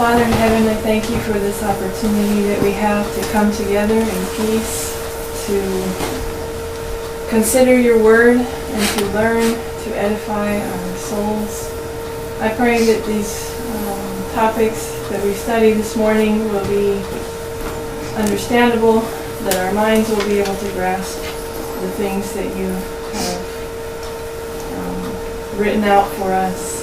Father in heaven, I thank you for this opportunity that we have to come together in peace, to consider your word and to learn, to edify our souls. I pray that these topics that we study this morning will be understandable, that our minds will be able to grasp the things that you have written out for us.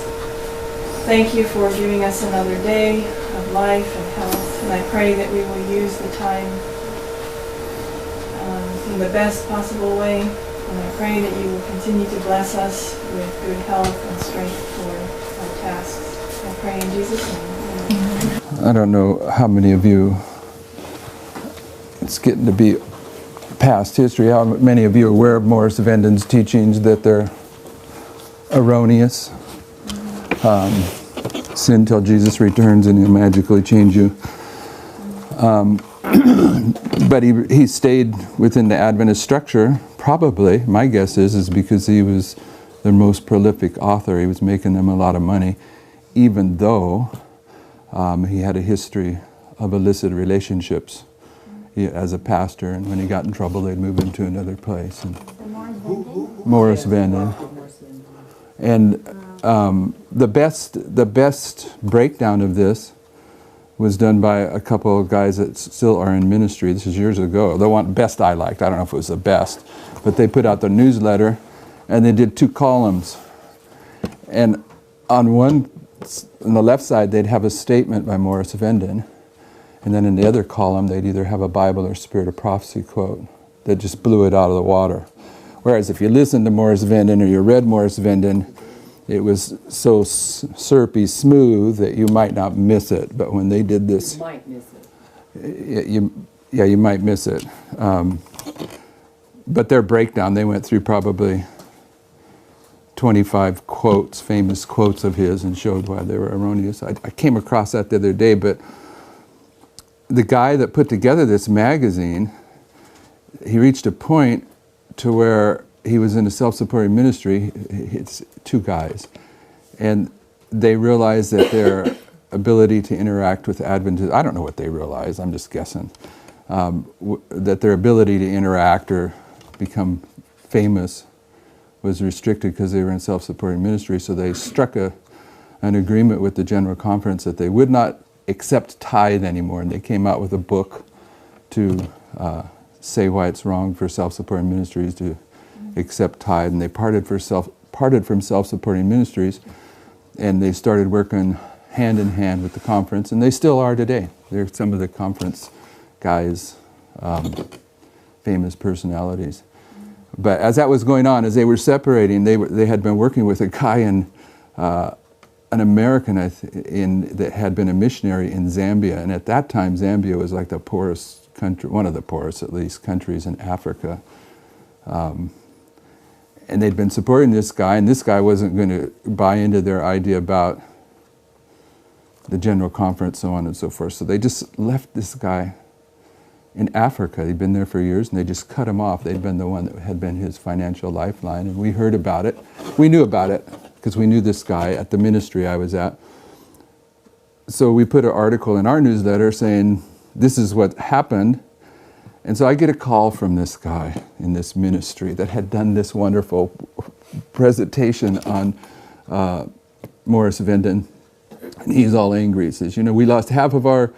Thank you for giving us another day of life and health, and I pray that we will use the time in the best possible way, and I pray that you will continue to bless us with good health and strength for our tasks. I pray in Jesus' name. Amen. I don't know how many of you, it's getting to be past history, how many of you are aware of Morris Venden's teachings that they're erroneous. Sin till Jesus returns and he'll magically change you. But he stayed within the Adventist structure, probably, my guess is because he was their most prolific author. He was making them a lot of money, even though he had a history of illicit relationships as a pastor, and when he got in trouble, they'd move him to another place. And Morris Venden. And the best breakdown of this was done by a couple of guys that still are in ministry. This is years ago. The one best I liked, I don't know if it was the best, but they put out the newsletter and they did 2 columns. And on the left side, they'd have a statement by Morris Venden. And then in the other column, they'd either have a Bible or Spirit of Prophecy quote that just blew it out of the water. Whereas if you listened to Morris Venden or you read Morris Venden, it was so syrupy smooth that you might not miss it. But when they did this... You might miss it. You might miss it. But their breakdown, they went through probably 25 quotes, famous quotes of his, and showed why they were erroneous. I came across that the other day, but the guy that put together this magazine, he reached a point to where he was in a self-supporting ministry. It's 2 guys, and they realized that their ability to interact with Adventists, I don't know what they realized, I'm just guessing, that their ability to interact or become famous was restricted because they were in self-supporting ministry. So they struck an agreement with the General Conference that they would not accept tithe anymore, and they came out with a book to say why it's wrong for self-supporting ministries to accept tithe, and they parted from self-supporting ministries, and they started working hand in hand with the conference, and they still are today. They're some of the conference guys, famous personalities. But as that was going on, as they were separating, they had been working with a guy in an American that had been a missionary in Zambia, and at that time Zambia was like the poorest country, one of the poorest at least countries in Africa. And they'd been supporting this guy, and this guy wasn't going to buy into their idea about the General Conference, so on and so forth. So they just left this guy in Africa. He'd been there for years, and they just cut him off. They'd been the one that had been his financial lifeline, and we heard about it. We knew about it because we knew this guy at the ministry I was at. So we put an article in our newsletter saying, this is what happened. And so I get a call from this guy in this ministry that had done this wonderful presentation on Morris Venden. And he's all angry. He says, we lost half of our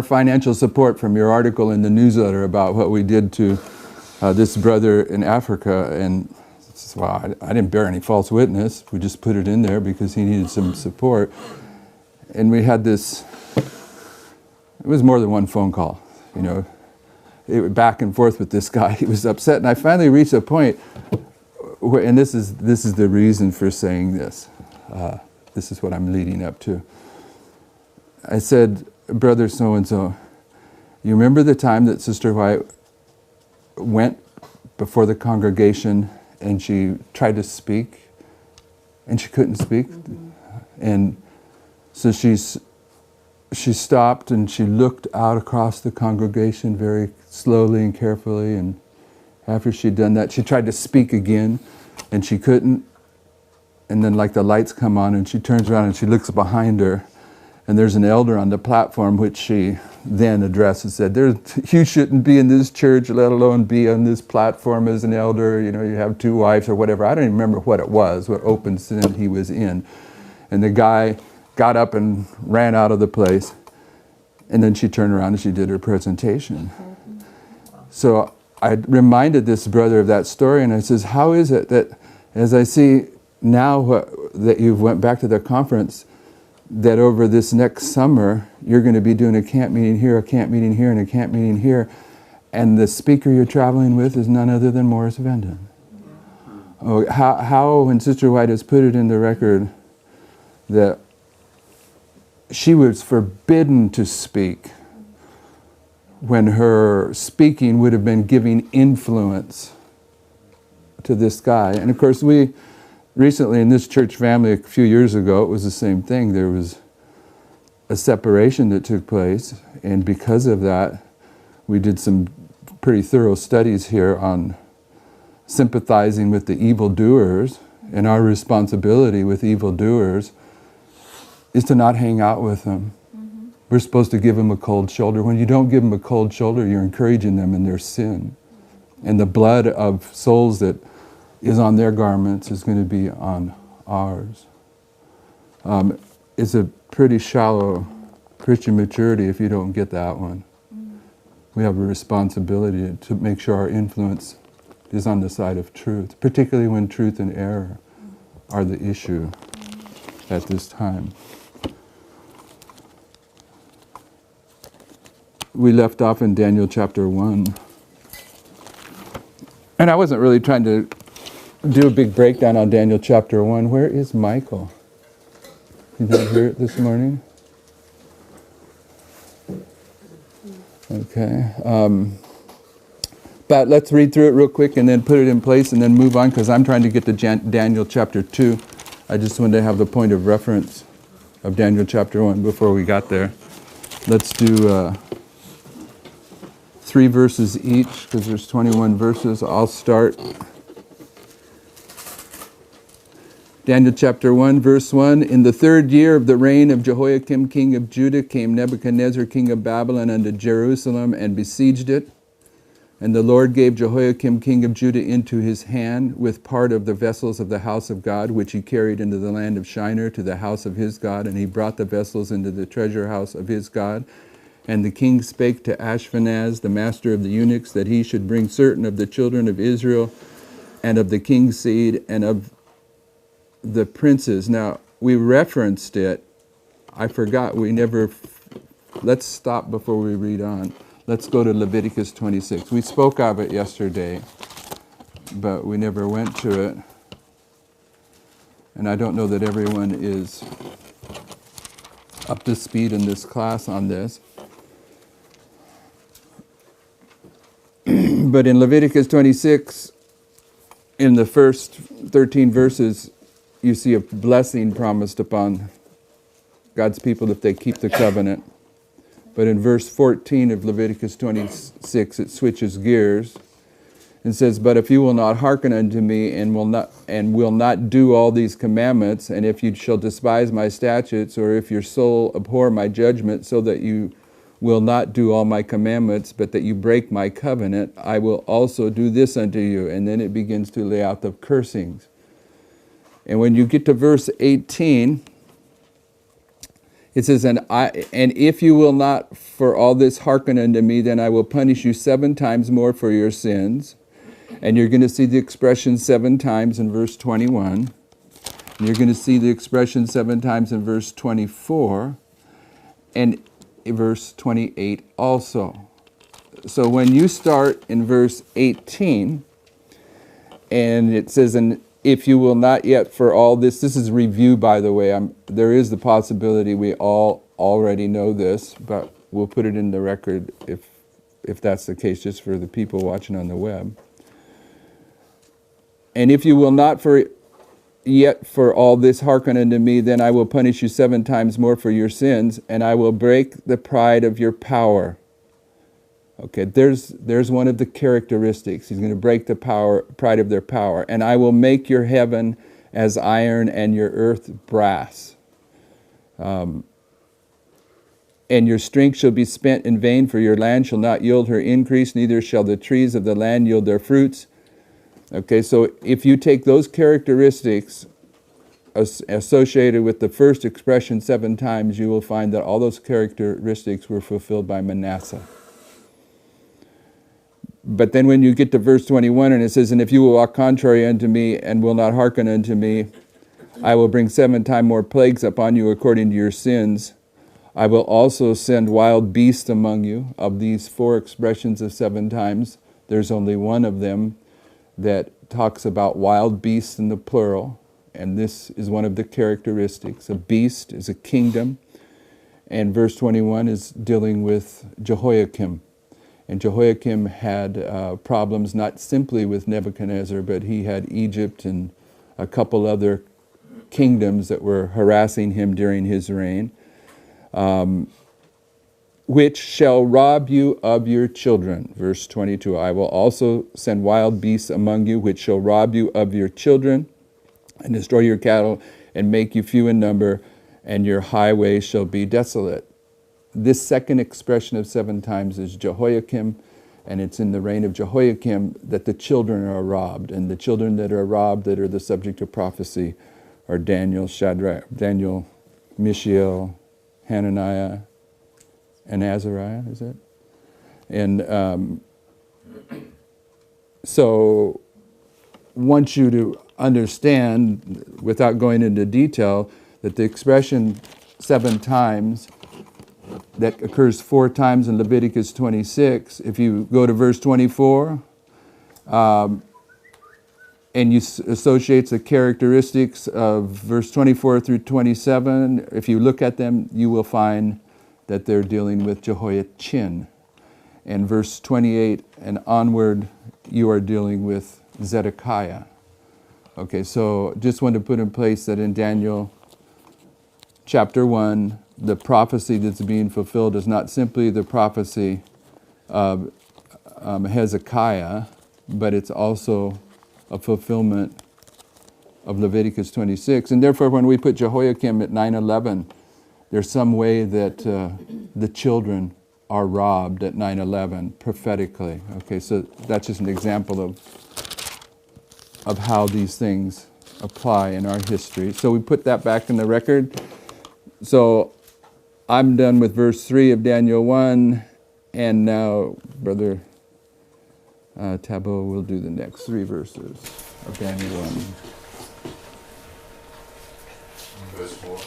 financial support from your article in the newsletter about what we did to this brother in Africa. And he says, well, I didn't bear any false witness. We just put it in there because he needed some support. And we had this, it was more than one phone call. Back and forth with this guy. He was upset, and I finally reached a point where, and this is the reason for saying this. This is what I'm leading up to. I said, brother so-and-so, you remember the time that Sister White went before the congregation and she tried to speak and she couldn't speak? Mm-hmm. And so she stopped and she looked out across the congregation very slowly and carefully, and after she'd done that, she tried to speak again and she couldn't. And then like the lights come on and she turns around and she looks behind her, And there's an elder on the platform which she then addressed and said, you shouldn't be in this church, let alone be on this platform as an elder. You know, you have 2 wives or whatever. I don't even remember what it was, what open sin he was in. And the guy got up and ran out of the place. And then she turned around and she did her presentation. So I reminded this brother of that story, and I says, how is it that as I see now that you went back to the conference, that over this next summer, you're going to be doing a camp meeting here, a camp meeting here, and a camp meeting here, and the speaker you're traveling with is none other than Morris Venden. Oh, how, when Sister White has put it in the record, that she was forbidden to speak when her speaking would have been giving influence to this guy. And of course, we recently in this church family, a few years ago, it was the same thing. There was a separation that took place, and because of that, we did some pretty thorough studies here on sympathizing with the evildoers, and our responsibility with evildoers is to not hang out with them. Mm-hmm. We're supposed to give them a cold shoulder. When you don't give them a cold shoulder, you're encouraging them in their sin. And the blood of souls that is on their garments is going to be on ours. It's a pretty shallow Christian maturity if you don't get that one. Mm-hmm. We have a responsibility to make sure our influence is on the side of truth, particularly when truth and error are the issue at this time. We left off in Daniel chapter 1. And I wasn't really trying to do a big breakdown on Daniel chapter 1. Where is Michael? Did you hear it this morning? Okay. But let's read through it real quick and then put it in place and then move on, because I'm trying to get to Daniel chapter 2. I just wanted to have the point of reference of Daniel chapter 1 before we got there. Let's do 3 verses each, because there's 21 verses. I'll start. Daniel chapter 1, verse 1. In the 3rd year of the reign of Jehoiakim, king of Judah, came Nebuchadnezzar, king of Babylon, unto Jerusalem, and besieged it. And the Lord gave Jehoiakim, king of Judah, into his hand, with part of the vessels of the house of God, which he carried into the land of Shinar to the house of his God. And he brought the vessels into the treasure house of his God. And the king spake to Ashpenaz, the master of the eunuchs, that he should bring certain of the children of Israel, and of the king's seed, and of the princes. Now, we referenced it. I forgot. Let's stop before we read on. Let's go to Leviticus 26. We spoke of it yesterday, but we never went to it. And I don't know that everyone is up to speed in this class on this. But in Leviticus 26, in the first 13 verses, you see a blessing promised upon God's people if they keep the covenant. But in verse 14 of Leviticus 26, it switches gears and says, "But if you will not hearken unto me, and will not do all these commandments, and if you shall despise my statutes, or if your soul abhor my judgment, so that you will not do all my commandments, but that you break my covenant, I will also do this unto you." And then it begins to lay out the cursings. And when you get to verse 18, it says, and if you will not for all this hearken unto me, then I will punish you 7 times more for your sins. And you're going to see the expression 7 times in verse 21. And you're going to see the expression 7 times in verse 24. And in verse 28 also. So when you start in verse 18, and it says, and if you will not yet for all this is review, by the way. There is the possibility we all already know this, but we'll put it in the record if that's the case, just for the people watching on the web. And if you will not yet for all this hearken unto me, then I will punish you 7 times more for your sins, and I will break the pride of your power. Okay, there's one of the characteristics. He's going to break the pride of their power. And I will make your heaven as iron and your earth brass. and your strength shall be spent in vain, for your land shall not yield her increase, neither shall the trees of the land yield their fruits. Okay, so if you take those characteristics associated with the first expression 7 times, you will find that all those characteristics were fulfilled by Manasseh. But then when you get to verse 21, and it says, and if you will walk contrary unto me, and will not hearken unto me, I will bring 7 times more plagues upon you according to your sins. I will also send wild beasts among you. Of these 4 expressions of 7 times, there's only one of them that talks about wild beasts in the plural. And this is one of the characteristics. A beast is a kingdom. And verse 21 is dealing with Jehoiakim. And Jehoiakim had problems not simply with Nebuchadnezzar, but he had Egypt and a couple other kingdoms that were harassing him during his reign. Which shall rob you of your children. Verse 22, I will also send wild beasts among you, which shall rob you of your children, and destroy your cattle, and make you few in number, and your highways shall be desolate. This second expression of 7 times is Jehoiakim, and it's in the reign of Jehoiakim that the children are robbed. And the children that are robbed, that are the subject of prophecy, are Daniel, Mishael, Hananiah, and Azariah, is it? And so I want you to understand, without going into detail, that the expression 7 times that occurs 4 times in Leviticus 26, if you go to verse 24, and you associate the characteristics of verse 24 through 27, if you look at them, you will find that they're dealing with Jehoiachin. And verse 28 and onward, you are dealing with Zedekiah. Okay, so just wanted to put in place that in Daniel chapter 1, the prophecy that's being fulfilled is not simply the prophecy of Hezekiah, but it's also a fulfillment of Leviticus 26. And therefore, when we put Jehoiakim at 9:11, there's some way that the children are robbed at 9:11 prophetically. Okay, so that's just an example of how these things apply in our history. So we put that back in the record. So I'm done with verse 3 of Daniel 1, and now Brother Tabo will do the next 3 verses of Daniel 1. Verse 4.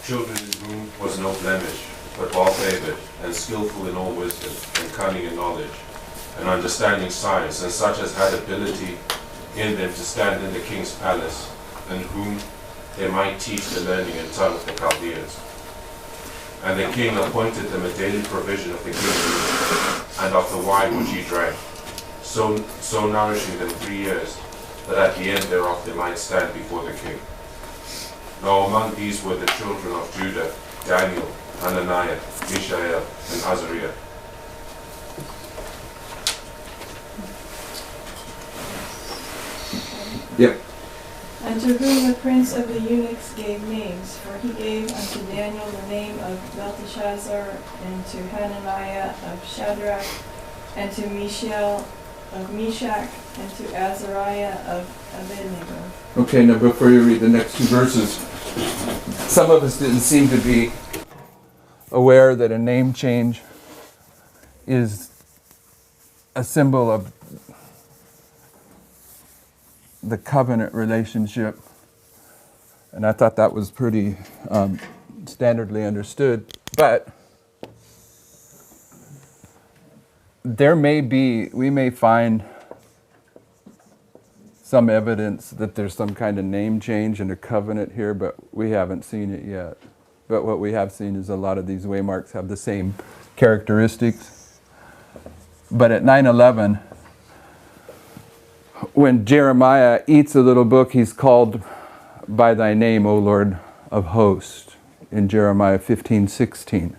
Children in whom was no blemish, but well favored, and skillful in all wisdom, and cunning in knowledge, and understanding science, and such as had ability in them to stand in the king's palace, and whom they might teach the learning and tongue of the Chaldeans. And the king appointed them a daily provision of the king's and of the wine which he drank, so nourishing them 3 years, that at the end thereof they might stand before the king. Now among these were the children of Judah, Daniel, Hananiah, Mishael, and Azariah. Yep. And to whom the prince of the eunuchs gave names, for he gave unto Daniel the name of Belteshazzar, and to Hananiah of Shadrach, and to Mishael of Meshach, and to Azariah of Abednego. Okay, now before you read the next 2 verses, some of us didn't seem to be aware that a name change is a symbol of the covenant relationship. And I thought that was pretty standardly understood. But we may find some evidence that there's some kind of name change in a covenant here, but we haven't seen it yet. But what we have seen is a lot of these waymarks have the same characteristics. But at 9:11, when Jeremiah eats a little book, he's called by thy name, O Lord of hosts, in Jeremiah 15:16.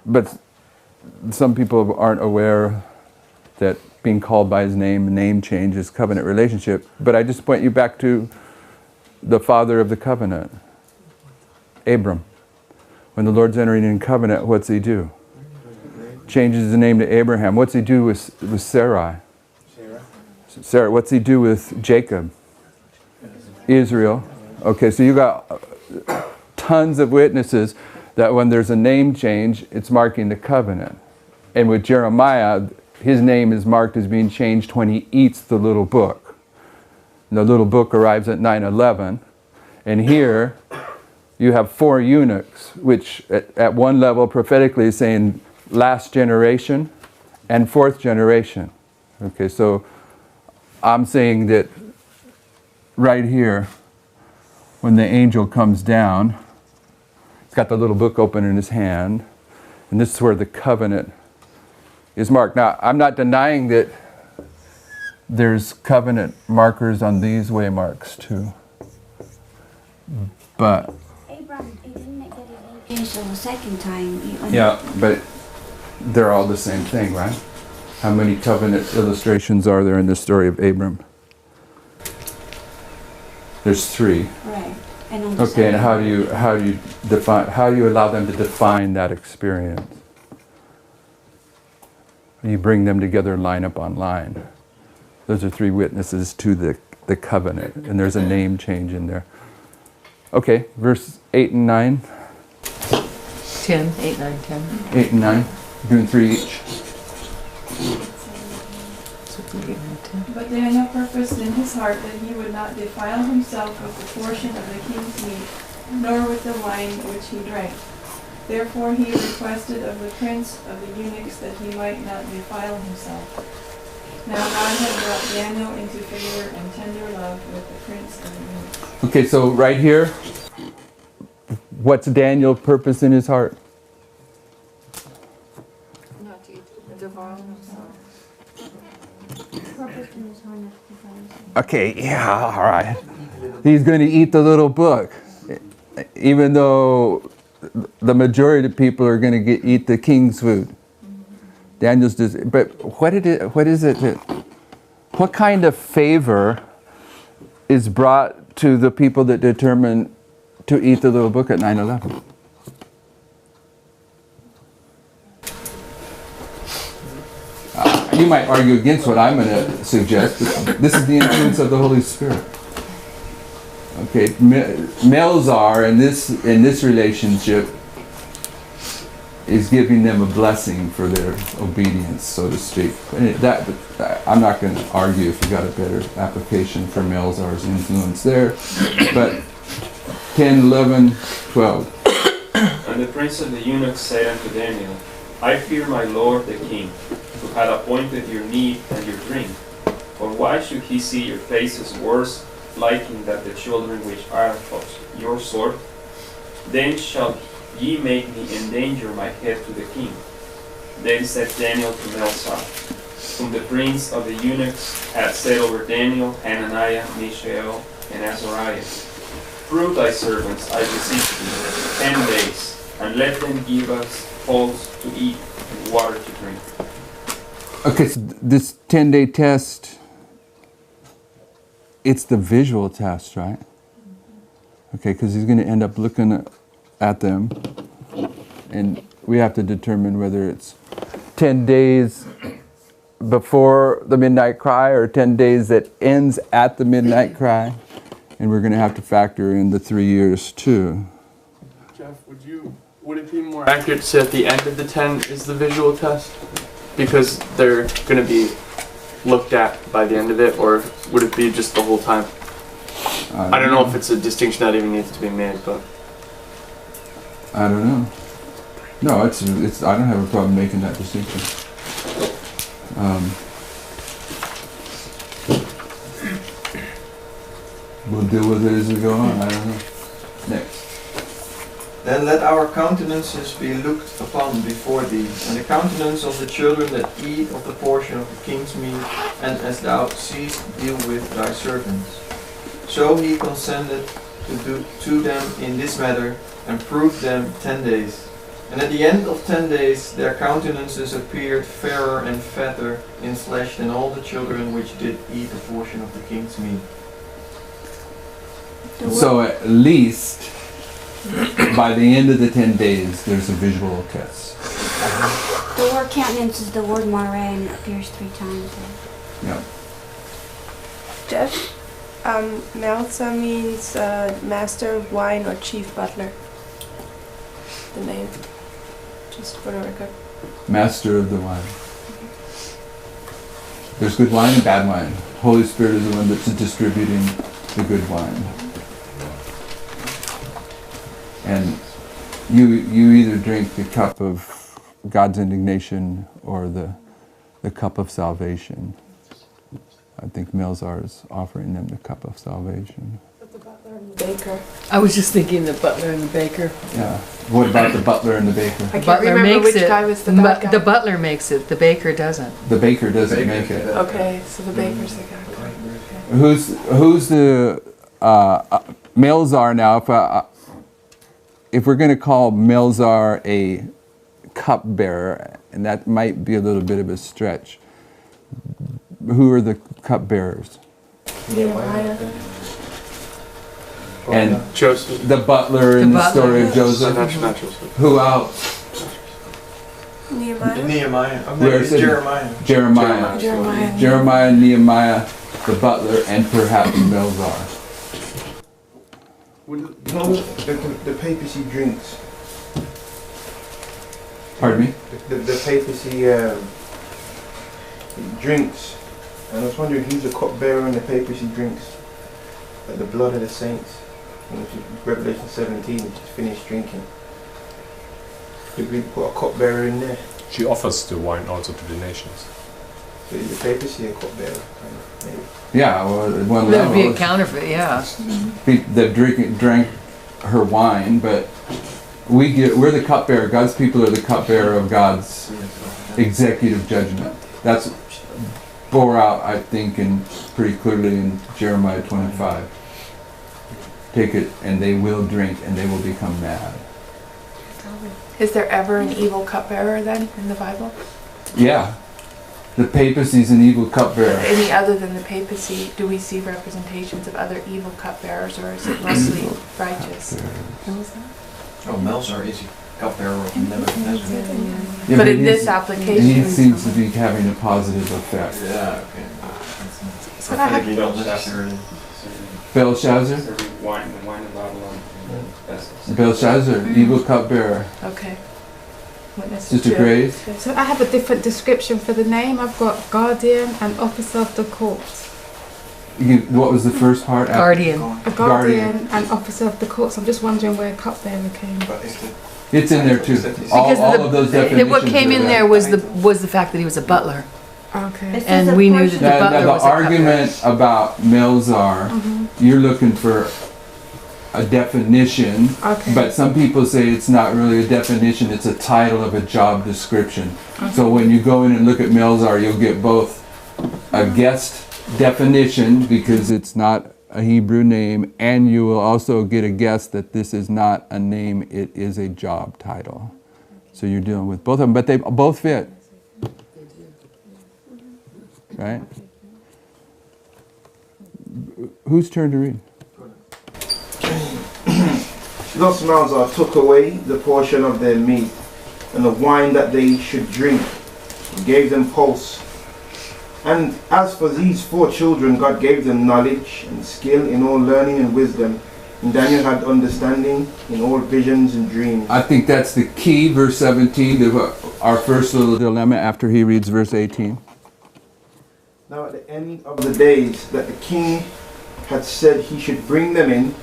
But some people aren't aware that being called by his name change is covenant relationship. But I just point you back to the father of the covenant, Abram. When the Lord's entering in covenant, what's he do? Changes the name to Abraham. What's he do with Sarai? Sarah. What's he do with Jacob? Israel. Okay, so you got tons of witnesses that when there's a name change, it's marking the covenant. And with Jeremiah, his name is marked as being changed when he eats the little book. And the little book arrives at 9/11. And here, you have 4 eunuchs, which at one level prophetically is saying last generation and 4th generation. Okay, so I'm saying that right here, when the angel comes down, he's got the little book open in his hand, and this is where the covenant is marked. Now, I'm not denying that there's covenant markers on these waymarks too, but Abraham, he didn't get it again, so the second time. yeah, but they're all the same thing, right? How many covenant illustrations are there in the story of Abram? There's 3. Right. And on the Okay, and second how do you allow them to define that experience? You bring them together line upon line. Those are 3 witnesses to the covenant, and there's a name change in there. Okay, verse 8 and 9. 10, 8, 9, 10. 8 and 9. Doing 3 each. So 8, 9, 10. But Daniel purposed in his heart that he would not defile himself with the portion of the king's meat, nor with the wine which he drank. Therefore he requested of the prince of the eunuchs that he might not defile himself. Now God had brought Daniel into favor and tender love with the prince of the eunuchs. Okay, so right here, what's Daniel's purpose in his heart? Not to defile himself. Okay, yeah, all right. He's going to eat the little book, even though the majority of people are going to eat the king's food. Daniel's just, but what kind of favor is brought to the people that determine to eat the little book at 9/11? You might argue against what I'm going to suggest, but this is the influence of the Holy Spirit. Okay, Melzar in this relationship is giving them a blessing for their obedience, so to speak. I'm not going to argue if you got a better application for Melzar's influence there, but 10, 11, 12. And the prince of the eunuchs said unto Daniel, I fear my lord the king, who had appointed your meat and your drink. For why should he see your faces worse, liking that the children which are of your sort? Then shall ye make me endanger my head to the king. Then said Daniel to Melzar, whom the prince of the eunuchs had set over Daniel, Hananiah, Mishael, and Azariah, prove thy servants, I beseech thee, 10 days, and let them give us pulse to eat and water to drink. Okay, so this 10-day test, it's the visual test, right? Okay, because he's going to end up looking at them, and we have to determine whether it's 10 days before the midnight cry or 10 days that ends at the midnight cry, and we're going to have to factor in the 3 years too. Jeff, would it be more accurate to say at the end of the 10 is the visual test? Because they're going to be looked at by the end of it, or would it be just the whole time? I don't know if it's a distinction that even needs to be made, but I don't know. No, it's. I don't have a problem making that distinction. We'll deal with it as we go on. I don't know. Next. Then let our countenances be looked upon before thee, and the countenance of the children that eat of the portion of the king's meat, and as thou seest deal with thy servants. So he consented to them in this matter, and proved them 10 days. And at the end of 10 days their countenances appeared fairer and fatter in flesh than all the children which did eat a portion of the king's meat. So at least by the end of the 10 days, there's a visual test. The word countenance is the word mare and it appears 3 times. Yeah. Jeff, Melsa means master of wine or chief butler. The name, just for the record. Master of the wine. There's good wine and bad wine. Holy Spirit is the one that's distributing the good wine. And you either drink the cup of God's indignation or the cup of salvation. I think Melzar is offering them the cup of salvation. But the butler and the baker. I was just thinking the butler and the baker. Yeah. What about the butler and the baker? I can't remember which guy was the bad guy. The butler makes it, the baker doesn't. The baker doesn't make it. Okay, so the baker's the guy. Who's the Melzar now? If we're going to call Melzar a cupbearer, and that might be a little bit of a stretch, who are the cupbearers? Nehemiah. And Joseph. the butler in the story of Joseph. Not Joseph. Who else? Nehemiah. Nehemiah. Where is it? Jeremiah. Jeremiah, Nehemiah, the butler, and perhaps Melzar. The papacy drinks. Pardon me? The papacy drinks. And I was wondering who's the cupbearer and the papacy drinks. Like the blood of the saints. In Revelation 17, which is finished drinking. Did we put a cupbearer in there? She offers the wine also to the nations. So is the papacy a cupbearer? Kind of, maybe. Yeah, well, at one That'd be a level, counterfeit, yeah. they drank her wine, but we're the cupbearer. God's people are the cupbearer of God's executive judgment. That's bore out, I think, pretty clearly in Jeremiah 25. Take it, and they will drink, and they will become mad. Is there ever an evil cupbearer then in the Bible? Yeah, the papacy's an evil cupbearer. Any other than the papacy, do we see representations of other evil cupbearers, or is it mostly righteous? Oh, Melzar is a cupbearer of Nebuchadnezzar. Yeah, But in this he application, seems to be having a positive effect. Yeah, okay. So I have- You don't necessarily. Belshazzar? The wine of Babylon. Vessels. Belshazzar, evil cupbearer. Okay. Witness Sister to- Grace? So I have a different description for the name. I've got guardian and officer of the courts. What was the first part? Guardian. A guardian and officer of the courts. I'm just wondering where cupbearer came. But is it It's in there too. All of those definitions. What came in are there was the fact that he was a butler. Okay. And we knew that the Now, butler the was a cupbearer. argument about Melzar, you're looking for a definition, Okay. but some people say it's not really a definition, it's a title of a job description. So when you go in and look at Melzar, you'll get both a guest definition, because it's not a Hebrew name, and you will also get a guess that this is not a name, it is a job title. So you're dealing with both of them, but they both fit. Right? Whose turn to read? Thus Melzar took away the portion of their meat and the wine that they should drink, and gave them pulse. And as for these 4 children, God gave them knowledge and skill in all learning and wisdom. And Daniel had understanding in all visions and dreams. I think that's the key, verse 17, to our first little dilemma after he reads verse 18. Now at the end of the days that the king had said he should bring them in,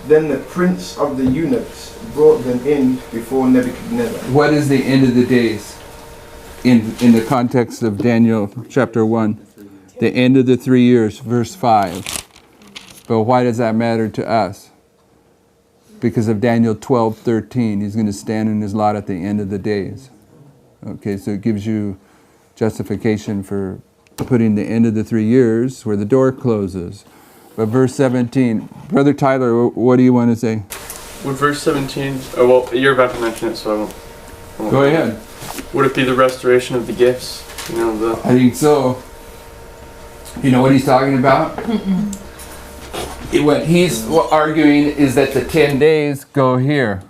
then the prince of the eunuchs brought them in before Nebuchadnezzar. What is the end of the days in the context of Daniel chapter 1? The end of the 3 years, verse 5. But why does that matter to us? Because of Daniel 12:13. He's going to stand in his lot at the end of the days. Okay, so it gives you justification for putting the end of the 3 years where the door closes. But verse 17, Brother Tyler, what do you want to say? Would verse 17, well, you're about to mention it, so I won't. Go ahead. Would it be the restoration of the gifts? You know, I think so. You know what he's talking about? what he's arguing is that the 10 days go here,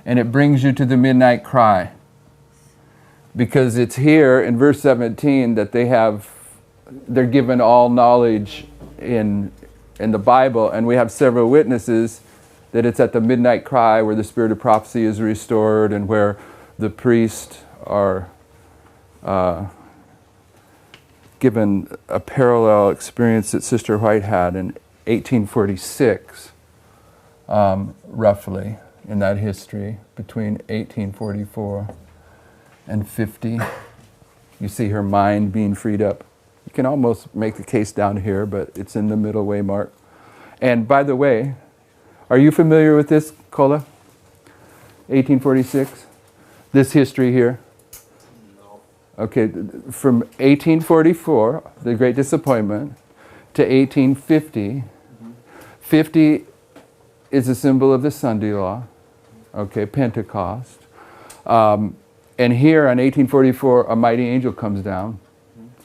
and it brings you to the midnight cry. Because it's here in verse 17 that they're given all knowledge in the Bible, and we have several witnesses that it's at the midnight cry where the spirit of prophecy is restored and where the priests are given a parallel experience that Sister White had in 1846, roughly, in that history, between 1844 and 50. You see her mind being freed up. You can almost make the case down here, but it's in the middle way mark. And by the way, are you familiar with this, Kola? 1846? This history here? No. Okay, from 1844, the Great Disappointment, to 1850. 50 is a symbol of the Sunday law, okay, Pentecost. And here on 1844, a mighty angel comes down.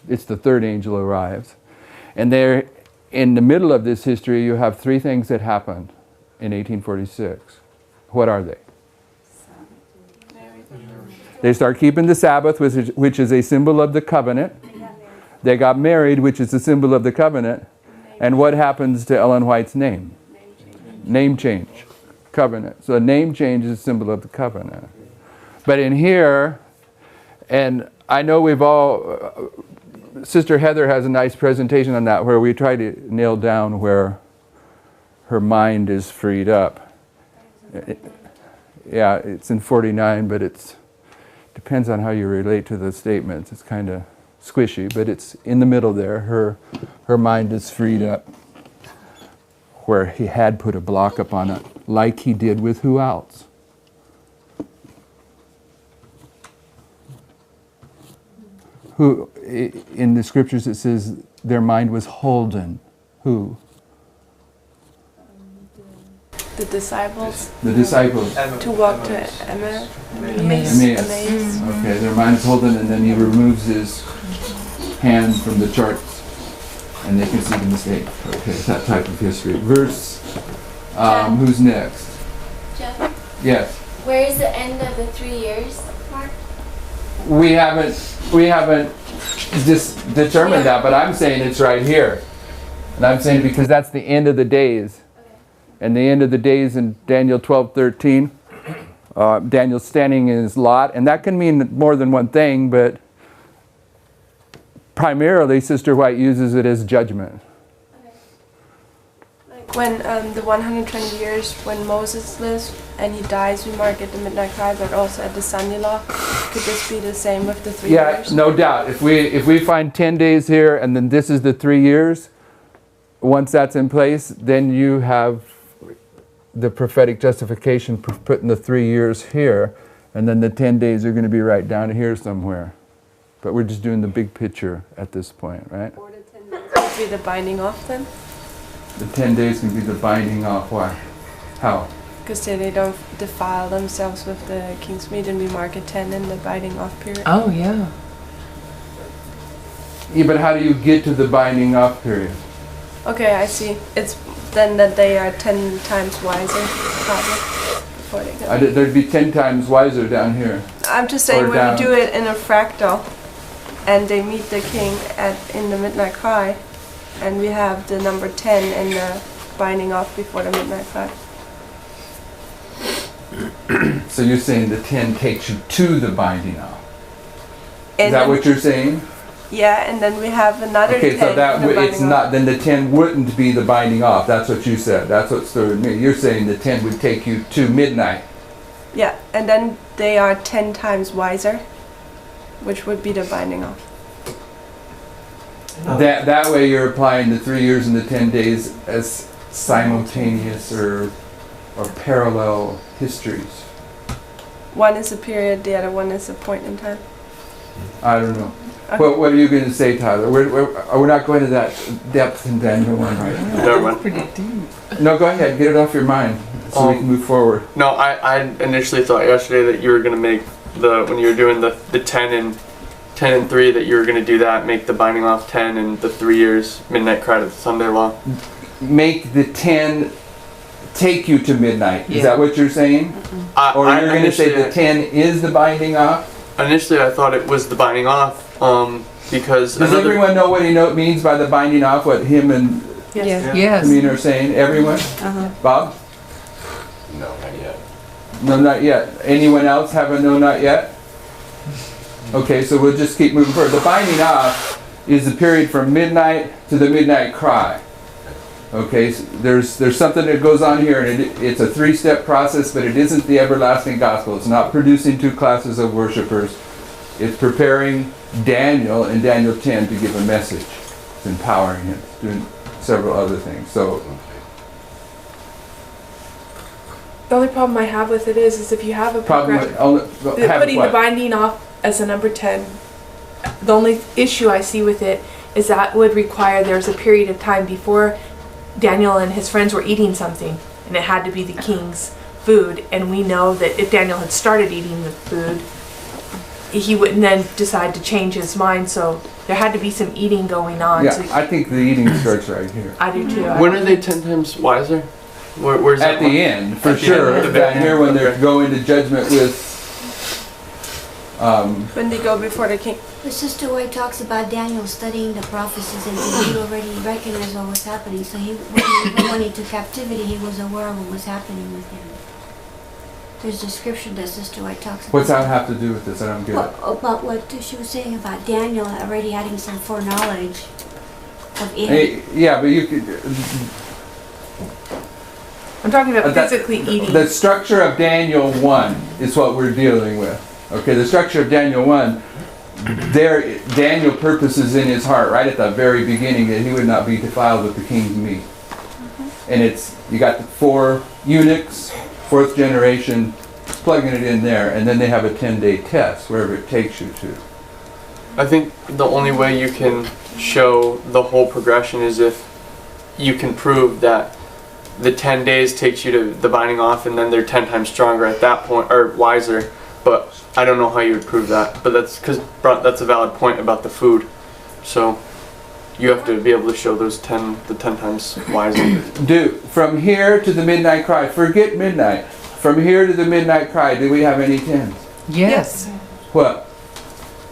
It's the third angel arrives. And there, in the middle of this history, you have three things that happened in 1846. What are they? They start keeping the Sabbath, which is a symbol of the covenant. They got married, which is a symbol of the covenant. And what happens to Ellen White's name? Name change. Covenant. So a name change is a symbol of the covenant. But in here, and I know we've all, Sister Heather has a nice presentation on that where we try to nail down where her mind is freed up. Yeah, it's in 49, but it depends on how you relate to the statements. It's kind of squishy, but it's in the middle there. Her mind is freed up where he had put a block up on it, like he did with who else? Who, in the scriptures it says their mind was holden. Who? The disciples. The disciples. To walk to Emmaus. Emmaus. Okay, their mind is holden, and then he removes his hand from the charts, and they can see the mistake. Okay, that type of history. Verse, who's next? Jeff? Yes. Where is the end of the 3 years mark? We haven't just determined that, but I'm saying it's right here. And I'm saying because that's the end of the days. And the end of the days in Daniel 12:13, Daniel's standing in his lot, and that can mean more than one thing, but primarily Sister White uses it as judgment. Like when the 120 years when Moses lives and he dies, we mark at the midnight cry, but also at the Sunday law. Could this be the same with the 3 years? Yeah, no doubt. If we find 10 days here and then this is the 3 years, once that's in place, then you have the prophetic justification putting the 3 years here, and then the 10 days are going to be right down here somewhere. But we're just doing the big picture at this point, right? Or the 10 days could be the binding off then? The 10 days can be the binding off. Why? How? Because they don't defile themselves with the king's meat, and we mark at 10 in the binding off period. Oh, yeah. Yeah, but how do you get to the binding off period? Okay, I see. It's then that they are 10 times wiser, probably, before they go. There'd be 10 times wiser down here. I'm just saying when we do it in a fractal, and they meet the king in the midnight cry, and we have the number 10 in the binding off before the midnight cry. So you're saying the 10 takes you to the binding off. Is And that then- what you're saying? Yeah, and then we have another 10 Okay, so that in the it's binding not. off. Then the 10 wouldn't be the binding off. That's what you said. That's what stirred me. You're saying the 10 would take you to midnight. Yeah, and then they are 10 times wiser, which would be the binding off. That way you're applying the 3 years and the 10 days as simultaneous or parallel histories. One is a period, the other one is a point in time. I don't know. Okay. What are you going to say, Tyler? We're not going to that depth in Daniel 1 right now. Never mind. Pretty deep. No, go ahead. Get it off your mind so we can move forward. No, I initially thought yesterday that you were going to make when you were doing the 10 and 3 that you were going to do that, make the binding off 10 and the 3 years midnight cry to the Sunday law. make the 10 take you to midnight. Is Yeah. that what you're saying? Or you're going to say the 10 is the binding off? Initially, I thought it was the binding off, because Does everyone know what he means by the binding off, what him and Yes. Yes. Tamina are saying? Everyone? Bob? No, not yet. No, not yet. Anyone else have a no, not yet? Okay, so we'll just keep moving forward. The binding off is the period from midnight to the midnight cry. Okay, so there's something that goes on here, and it's a 3-step process, but it isn't the everlasting gospel. It's not producing 2 classes of worshipers. It's preparing Daniel in Daniel 10 to give a message. It's empowering him. It's doing several other things. So The only problem I have with it is if you have a problem progression, with putting the binding off as a number 10, the only issue I see with it is that would require there's a period of time before Daniel and his friends were eating something, and it had to be the king's food, and we know that if Daniel had started eating the food, he wouldn't then decide to change his mind, so there had to be some eating going on. yeah, So I think the eating starts right here. I do too. When are they 10 times wiser? Where's At that the one? end, for At the sure. end, Down here when they go into judgment with When they go before the king. But Sister White talks about Daniel studying the prophecies and he already recognized what was happening. So when he went into captivity, he was aware of what was happening with him. There's a scripture that Sister White talks about. what's that have to do with this? I don't get it. Well, about what she was saying about Daniel already having some foreknowledge of it. Hey, yeah, but you could. I'm talking about That- physically eating. The structure of Daniel 1 is what we're dealing with. Okay, the structure of Daniel 1, there Daniel purposes in his heart right at the very beginning that he would not be defiled with the king's meat. And it's, you got the 4 eunuchs, 4th generation, plugging it in there, and then they have a 10-day test, wherever it takes you to. I think the only way you can show the whole progression is if you can prove that the 10 days takes you to the binding off, and then they're 10 times stronger at that point, or wiser. But I don't know how you would prove that. But that's because that's a valid point about the food. So you have to be able to show those the 10 times wiser. From here to the midnight cry, forget midnight. From here to the midnight cry, do we have any 10s? Yes. What?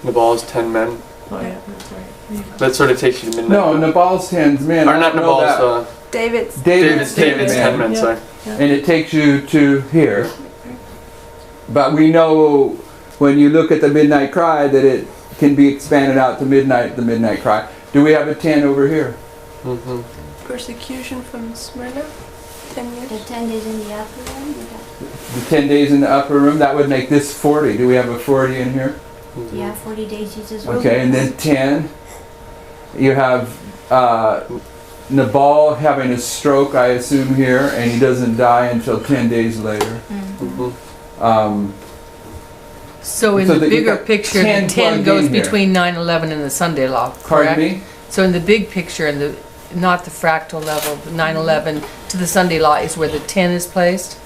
Nabal's 10 men. Oh yeah, that's right. That sort of takes you to midnight. No, Nabal's 10 men. Or not Nabal's. David's. David's 10 men, sorry. And it takes you to here. But we know when you look at the midnight cry that it can be expanded out to midnight, the midnight cry. Do we have a 10 over here? Mm-hmm. Persecution from Smyrna. 10 years. The 10 days in the upper room. The 10 days in the upper room, that would make this 40. Do we have a 40 in here? Yeah, 40 days Jesus. Okay, and then 10. You have Nabal having a stroke, I assume, here, and he doesn't die until 10 days later. So in So the that you bigger got picture, 10 the 10 plugged goes in here. between 9/11 and the Sunday law, correct? Pardon me? So in the big picture, in the not the fractal level, the 9/11 to the Sunday law is where the 10 is placed?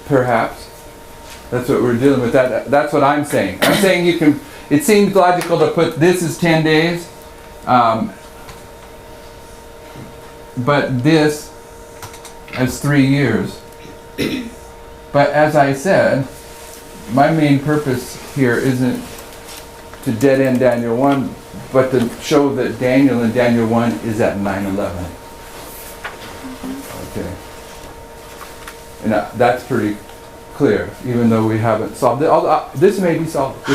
Perhaps. That's what we're dealing with. That's what I'm saying. I'm saying you can, it seems logical to put this as 10 days, but this as 3 years. But as I said, my main purpose here isn't to dead end Daniel 1, but to show that Daniel in Daniel 1 is at 9/11. Okay. And that's pretty clear, even though we haven't solved it. This may be solved.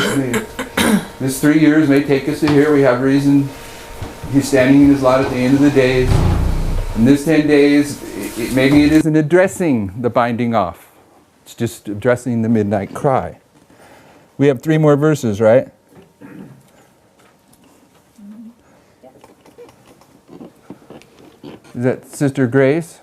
This 3 years may take us to here. We have reason. He's standing in his lot at the end of the days. In this 10 days, maybe it isn't addressing the binding off. It's just addressing the midnight cry. We have 3 more verses, right? Is that Sister Grace?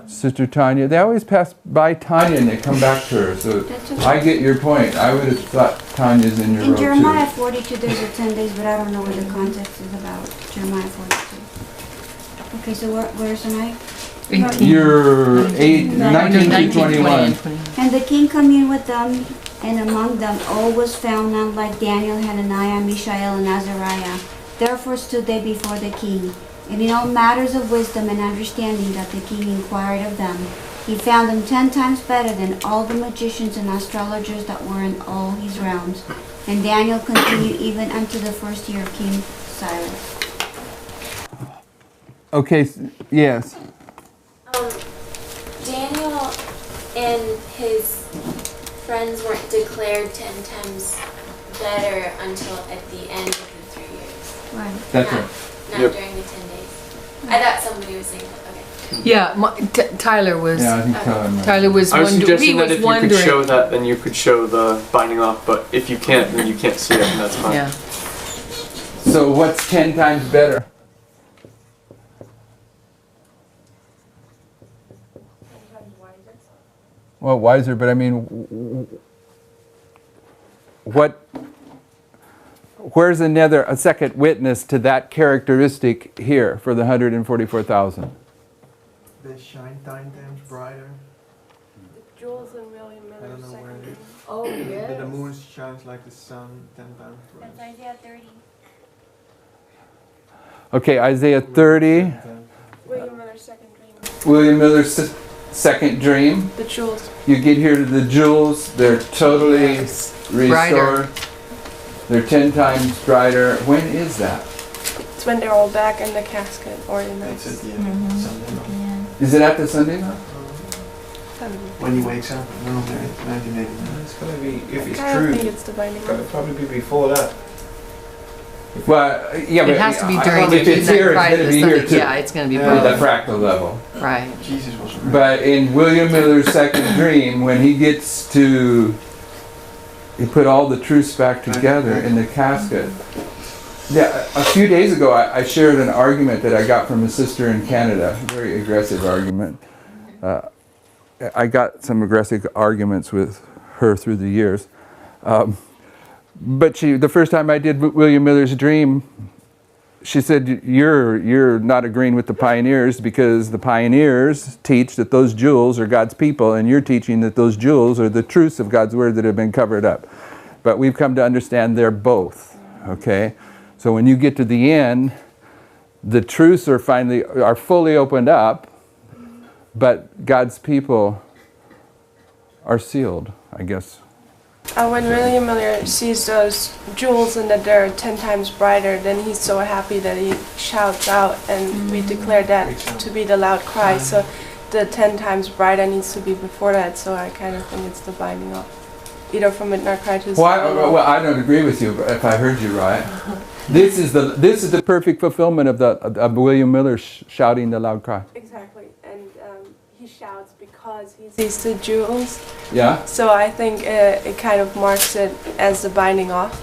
Sister Tanya, they always pass by Tanya and they come back to her, so okay. I get your point. I would have thought Tanya's in your row In Jeremiah too. 42 there's a 10 days, but I don't know what the context is about. Jeremiah 42. Okay, so where's am I? You're 19 to 21. And the king communed with them, and among them all was found none like Daniel, Hananiah, Mishael, and Azariah. Therefore stood they before the king. And in all matters of wisdom and understanding that the king inquired of them, he found them 10 times better than all the magicians and astrologers that were in all his realms. And Daniel continued even unto the first year of King Cyrus. Okay, yes. Daniel and his friends weren't declared 10 times better until at the end of the 3 years. Right. That's not, right. Not Yep. during the 10 days. I thought somebody was saying that. Okay. Yeah, Tyler was. Yeah, I think Tyler. Tyler was. I was suggesting he that was if you wondering. could show that, then you could show the binding off. But if you can't, then you can't see it, and that's fine. Yeah. So what's 10 times better? Well, wiser, but I mean, where's a second witness to that characteristic here for the 144,000? They shine 10 times brighter. Jules and William I don't Miller's know where second it is. dream. Oh, yes. The moon shines like the sun 10 times brighter. That's Isaiah 30. Okay, Isaiah 30, William Miller's second dream. William Miller's second dream. The jewels. You get here to the jewels, they're totally Brighter. restored. They're 10 times brighter. When is that? It's when they're all back in the casket or in the. It's at the end of Sunday night. Is it at the Sunday night? When he wakes up, no, there, 1989. It's gonna be, if it's I don't true, think it's the binding it's gonna off. probably be before that. Well, yeah, but It has to be I- during if it's the here, it's Friday, going to the be Sunday. here too. Yeah, it's going to be Yeah. At the both. fractal level. Right. Jesus was around. But in William Miller's second dream, when he gets to, he put all the truths back together in the casket. Yeah, a few days ago, I shared an argument that I got from a sister in Canada, a very aggressive argument. I got some aggressive arguments with her through the years. But the first time I did William Miller's dream, she said, you're not agreeing with the pioneers because the pioneers teach that those jewels are God's people, and you're teaching that those jewels are the truths of God's word that have been covered up. But we've come to understand they're both, okay? So when you get to the end, the truths are fully opened up, but God's people are sealed, I guess. When William Miller sees those jewels and that they're 10 times brighter, then he's so happy that he shouts out, and we declare that to be the loud cry. So the 10 times brighter needs to be before that, so I kind of think it's the binding off. Either from Midnight Cry to Well, I don't agree with you, if I heard you right. This is the perfect fulfillment of William Miller shouting the loud cry. Exactly, and he shouts because he sees the jewels. Yeah? So I think it kind of marks it as the binding off.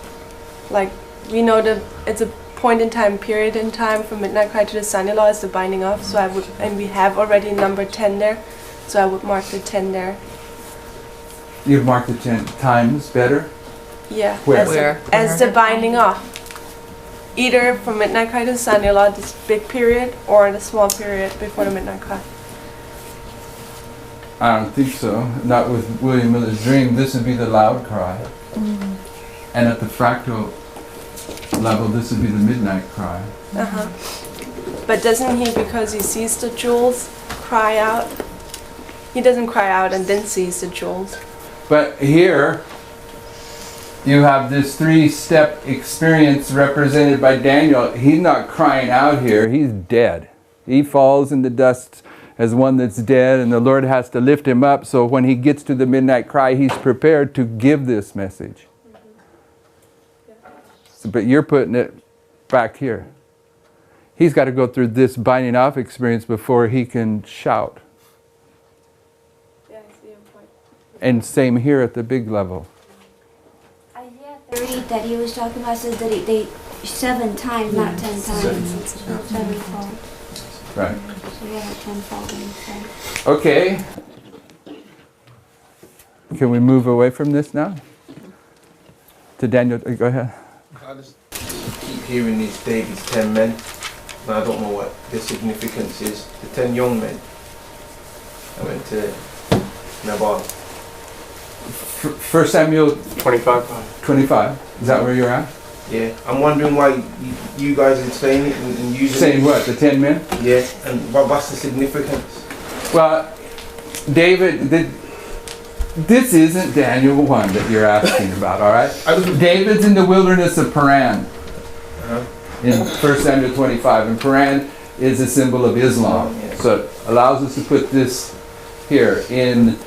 Like, we know that it's a point in time, period in time from Midnight Cry to the Son-in-Law is the binding off. So I would, and we have already number 10 there. So I would mark the 10 there. You've marked the 10 times better? Yeah. Where? As the binding off. Either from Midnight Cry to the Son-in-Law, this big period, or the small period before the Midnight Cry. I don't think so. Not with William Miller's dream. This would be the loud cry. And at the fractal level, this would be the midnight cry. Uh-huh. But doesn't he, because he sees the jewels, cry out? He doesn't cry out and then sees the jewels. But here, you have this 3-step experience represented by Daniel. He's not crying out here. He's dead. He falls in the dust as one that's dead, and the Lord has to lift him up. So when he gets to the midnight cry, he's prepared to give this message. So, but you're putting it back here. He's got to go through this binding off experience before he can shout. Yeah, I see your point. And same here at the big level. Isaiah 30 that he was talking about says that they 7 times, not 10 times. So 7-fold. Right. So we have a 10-fold in the Okay. Can we move away from this now? To Daniel, go ahead. I just keep hearing these David's 10 men, and I don't know what the significance is. The 10 young men. I went to Nabal. 1 Samuel 25. 25. Is that where you're at? Yeah, I'm wondering why you guys are saying it and using Saying it. what, the 10 men? Yeah, and what's the significance? Well, David, this isn't Daniel 1 that you're asking about, all right? David's in the wilderness of Paran in 1 Samuel 25, and Paran is a symbol of Islam. So it allows us to put this here. In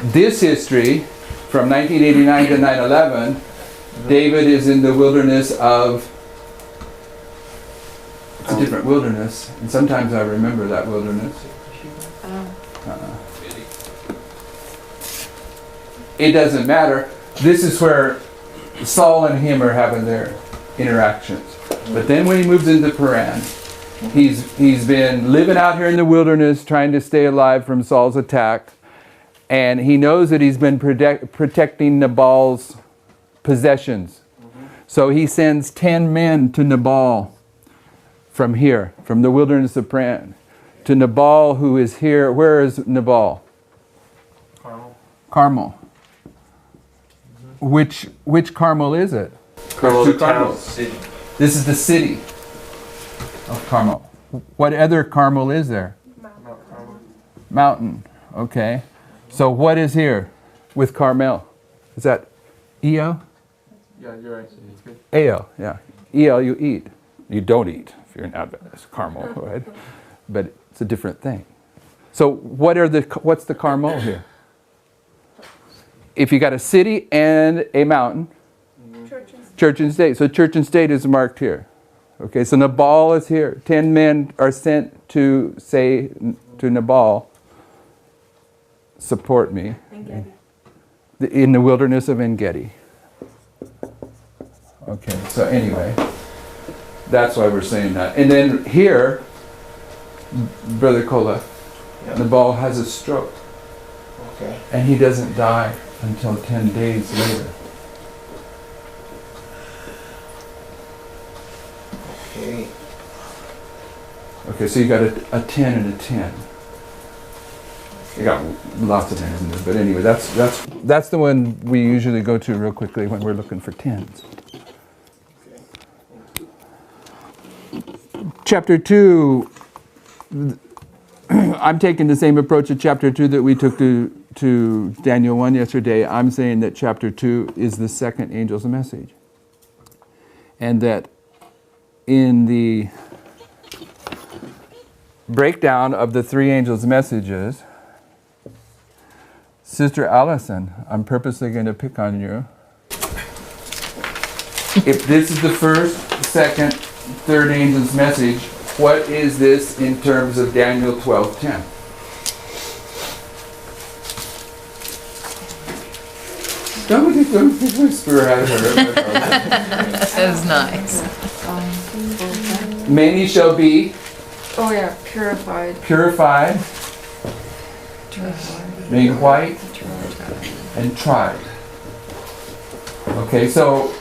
this history, from 1989 to 9/11, David is in the wilderness of, it's a different wilderness, and sometimes I remember that wilderness. It doesn't matter. This is where Saul and him are having their interactions. But then when he moves into Paran, he's been living out here in the wilderness trying to stay alive from Saul's attack. And he knows that he's been protecting Nabal's possessions. So he sends 10 men to Nabal from here, from the wilderness of Paran, to Nabal, who is here. Where is Nabal? Carmel. Which Carmel is it? Carmel, Two the town. Carmels. This is the city of Carmel. What other Carmel is there? Mountain. Okay. So what is here with Carmel? Is that Eo? Yeah, you're right. It's good. Eo, yeah. Eo, you eat. You don't eat if you're an Adventist. Carmel, right? But it's a different thing. So what's the Carmel here? If you got a city and a mountain, church and state. So church and state is marked here. Okay, so Nabal is here. 10 men are sent to say to Nabal, support me in the wilderness of En-Gedi. Okay, so anyway, that's why we're saying that. And then here, Brother Kola, Nabal has a stroke. Okay. And he doesn't die until 10 days later. Okay. Okay, so you got a 10 and a 10. You got lots of tens in there, but anyway, that's the one we usually go to real quickly when we're looking for tens. Chapter 2, I'm taking the same approach to chapter 2 that we took to Daniel 1 yesterday. I'm saying that chapter 2 is the second angel's message. And that in the breakdown of the three angels' messages, Sister Allison, I'm purposely going to pick on you. If this is the first, second, third angel's message, what is this in terms of Daniel 12:10? Don't whisper at her. That was nice. Many shall be purified. Purified, made white, and tried. Okay, so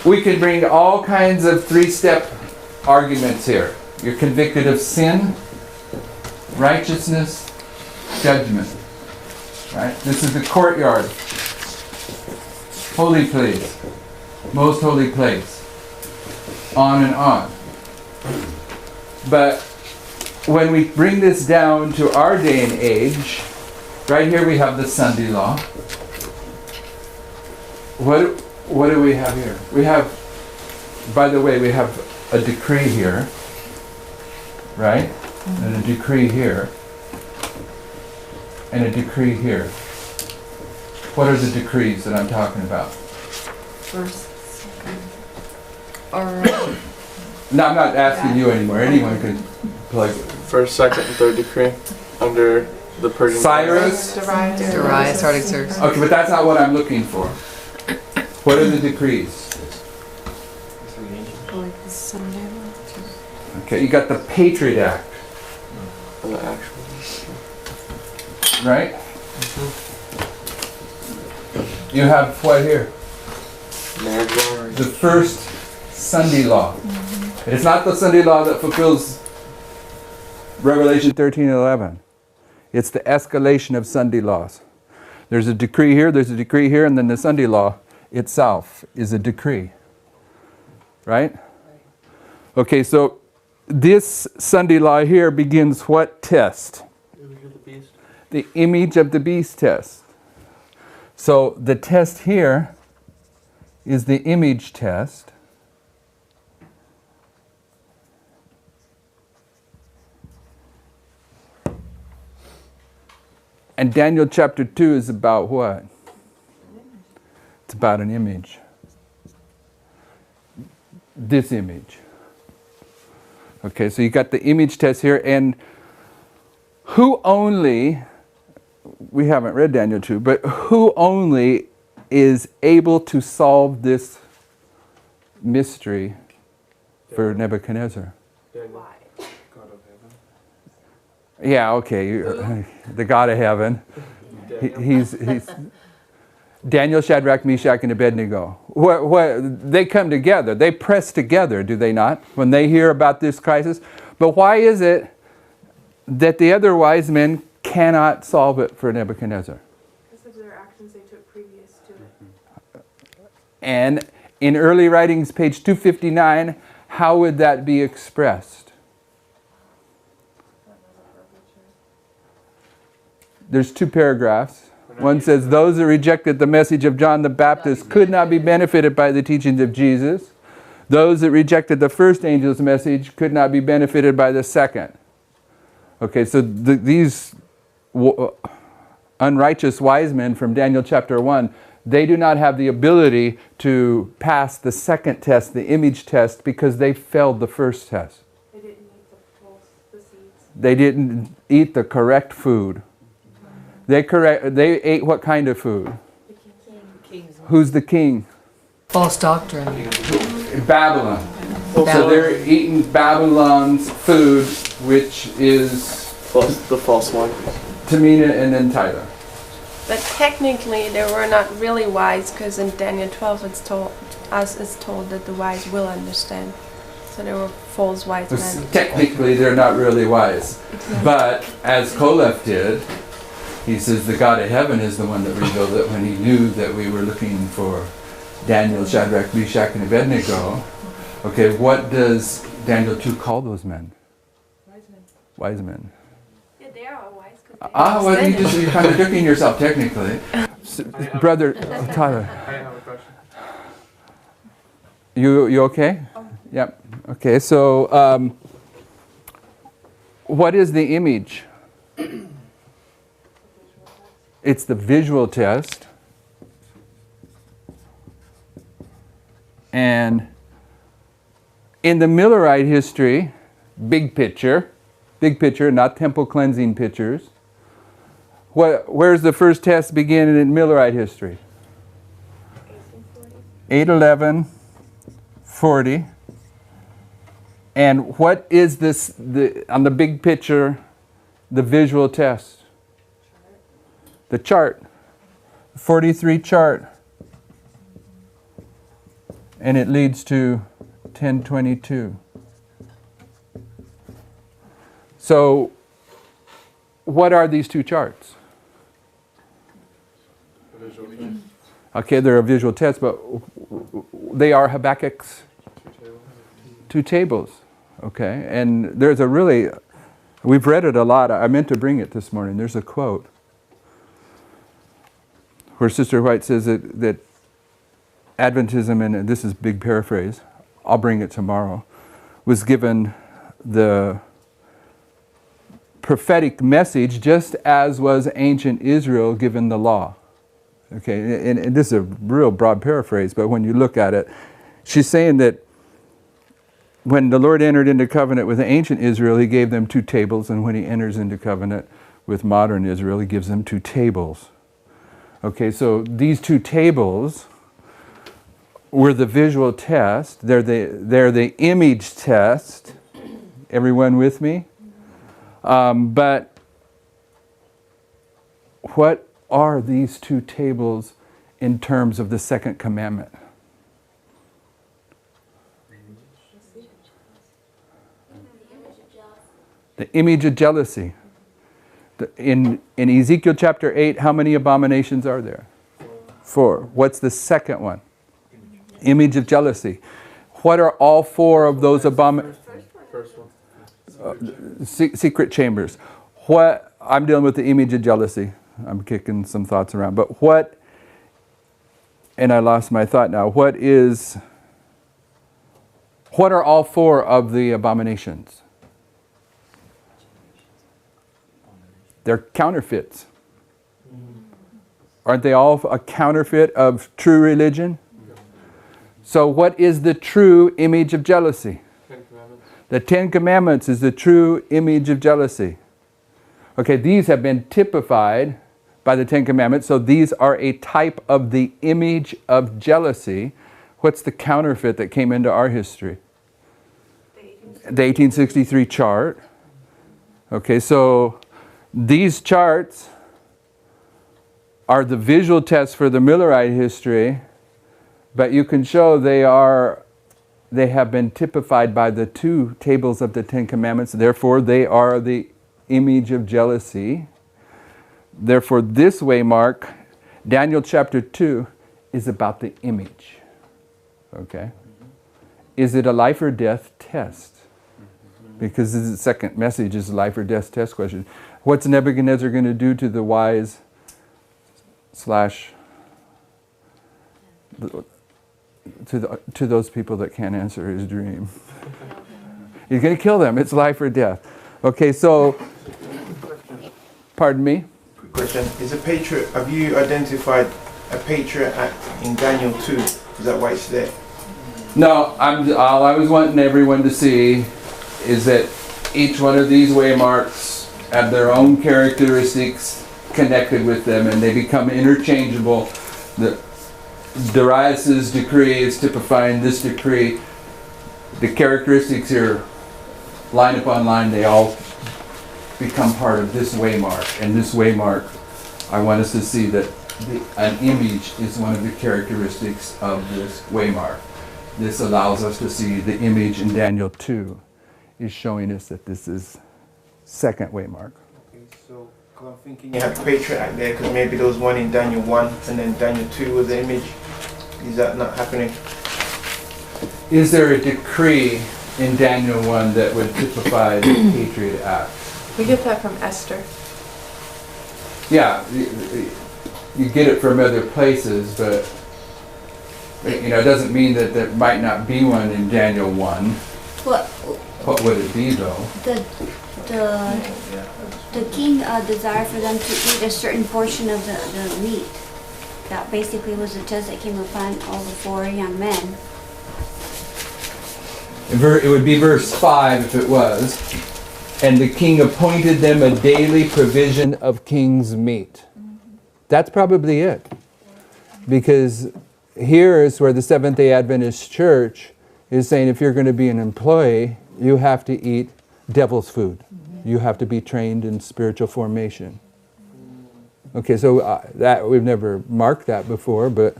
we could bring all kinds of three-step arguments here. You're convicted of sin, righteousness, judgment. Right? This is the courtyard. Holy place. Most holy place. On and on. But when we bring this down to our day and age, right here we have the Sunday law. What do we have here? We have, by the way, we have a decree here, right? And a decree here. And a decree here. What are the decrees that I'm talking about? First, second, or No, I'm not asking you anymore. Anyone could plug. First, second, and third decree under the Persian. Cyrus. Darius, Artaxerxes. Okay, but that's not what I'm looking for. What are the decrees? Okay, you got the Patriot Act. The actual. Right? You have what here? The first Sunday law. It's not the Sunday law that fulfills Revelation 13:11. It's the escalation of Sunday laws. There's a decree here, and then the Sunday law itself is a decree. Right? Okay, so this Sunday law here begins what test? The image of the beast test. So the test here is the image test. And Daniel chapter 2 is about what? It's about an image. This image. Okay, so you got the image test here, and who only, we haven't read Daniel 2, but who only is able to solve this mystery for Nebuchadnezzar? Why? Yeah, okay, the God of heaven. He's Daniel, Shadrach, Meshach, and Abednego. They come together. They press together, do they not, when they hear about this crisis? But why is it that the other wise men cannot solve it for Nebuchadnezzar? Because of their actions they took previous to it. And in early writings, page 259, how would that be expressed? There's 2 paragraphs. One says, those that rejected the message of John the Baptist could not be benefited by the teachings of Jesus. Those that rejected the first angel's message could not be benefited by the second. Okay, so these unrighteous wise men from Daniel chapter 1, they do not have the ability to pass the second test, the image test, because they failed the first test. They didn't eat the seeds. They didn't eat the correct food. They ate what kind of food? Who's the king? False doctrine. Babylon. So they're eating Babylon's food, which is the false one. Tamina and then Tyler. But technically, they were not really wise, because in Daniel 12 it's told that the wise will understand. So they were false wise men. Technically, they're not really wise. But as Koleph did, he says the God of heaven is the one that revealed it when he knew that we were looking for Daniel, Shadrach, Meshach, and Abednego. Okay, what does Daniel 2 call those men? Wise men. Wise men. Yeah, they are wise. Well, you're contradicting yourself technically. Brother Tyler. I have a question. You okay? Yep. Okay, so what is the image? It's the visual test. And in the Millerite history, big picture, not temple cleansing pictures, where's the first test begin in Millerite history? 811, 40. And what is this, on the big picture, the visual test? The chart, 43 chart. And it leads to 1022. So, what are these 2 charts? Okay, they're a visual test, but they are Habakkuk's 2 tables. Okay, and there's a really, we've read it a lot. I meant to bring it this morning. There's a quote where Sister White says that Adventism, and this is big paraphrase, I'll bring it tomorrow, was given the prophetic message just as was ancient Israel given the law. Okay, and this is a real broad paraphrase, but when you look at it, she's saying that when the Lord entered into covenant with ancient Israel, he gave them 2 tables, and when he enters into covenant with modern Israel, he gives them 2 tables. Okay, so these 2 tables were the visual test. They're the image test. Everyone with me? But what are these 2 tables in terms of the second commandment? The image of jealousy. In Ezekiel chapter 8, how many abominations are there? 4. What's the second one? Image of jealousy. What are all 4 of those abominations? First one. Secret chambers. What, I'm dealing with the image of jealousy. I'm kicking some thoughts around. But what, and I lost my thought now, what are all 4 of the abominations? They're counterfeits. Aren't they all a counterfeit of true religion? So what is the true image of jealousy? 10 Commandments. The 10 Commandments is the true image of jealousy. Okay, these have been typified by the 10 Commandments, so these are a type of the image of jealousy. What's the counterfeit that came into our history? The 1863 chart. Okay, so these charts are the visual test for the Millerite history, but you can show they have been typified by the 2 tables of the 10 Commandments. Therefore, they are the image of jealousy. Therefore, this waymark, Daniel chapter 2, is about the image. Okay? Is it a life or death test? Because this is the second message is a life or death test question. What's Nebuchadnezzar going to do to the wise to those people that can't answer his dream? He's going to kill them. It's life or death. Okay, so, pardon me? Quick question. Have you identified a Patriot Act in Daniel 2? Is that why it's there? No, all I was wanting everyone to see is that each one of these waymarks have their own characteristics connected with them, and they become interchangeable. The Darius's decree is typifying this decree. The characteristics here, line upon line, they all become part of this waymark. And this waymark, I want us to see that an image is one of the characteristics of this waymark. This allows us to see the image in Daniel 2 is showing us that this is second waymark. Okay, so I'm thinking you have the Patriot Act there because maybe there was one in Daniel 1 and then Daniel 2 was the image. Is that not happening? Is there a decree in Daniel 1 that would typify the Patriot Act? We get that from Esther. Yeah, you get it from other places, but it doesn't mean that there might not be one in Daniel 1. What would it be though? The king desired for them to eat a certain portion of the meat. That basically was the test that came upon all the 4 young men. It would be verse 5 if it was. And the king appointed them a daily provision of king's meat. That's probably it. Because here is where the Seventh-day Adventist Church is saying if you're going to be an employee, you have to eat devil's food. You have to be trained in spiritual formation. Okay, so that we've never marked that before, but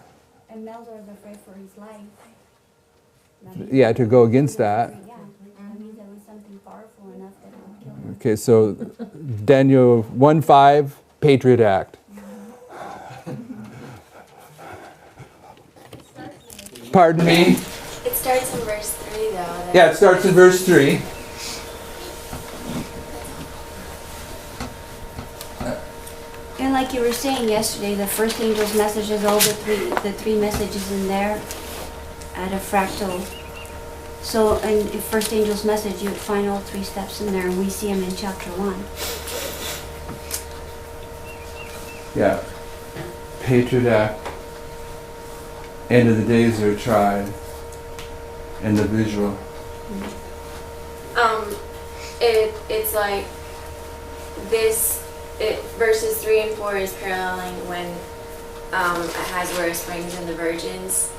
And Melzar was afraid for his life. yeah, to go against that. Yeah, that means there was something powerful enough that it would kill him. Okay, so Daniel 1:5, Patriot Act. Pardon me? It starts in verse 3 though. Yeah, it starts in verse 3. And like you were saying yesterday, the first angel's message is all the three messages in there at a fractal. So in first angel's message, you'd find all 3 steps in there, and we see them in chapter 1. Yeah. Patriot Act. End of the days are tried. And the visual. It's like this. Verses 3 and 4 is paralleling when Ahasuerus brings in the virgins.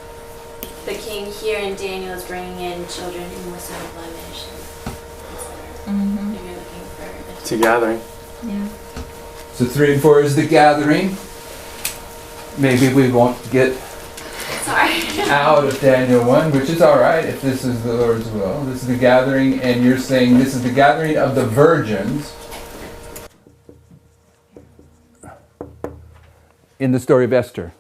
The king here in Daniel is bringing in children whom was not blemished. Mm-hmm. If you're looking for It's a gathering. Yeah. So 3 and 4 is the gathering. Maybe we won't get out of Daniel 1, which is all right if this is the Lord's will. This is the gathering, and you're saying this is the gathering of the virgins in the story of Esther.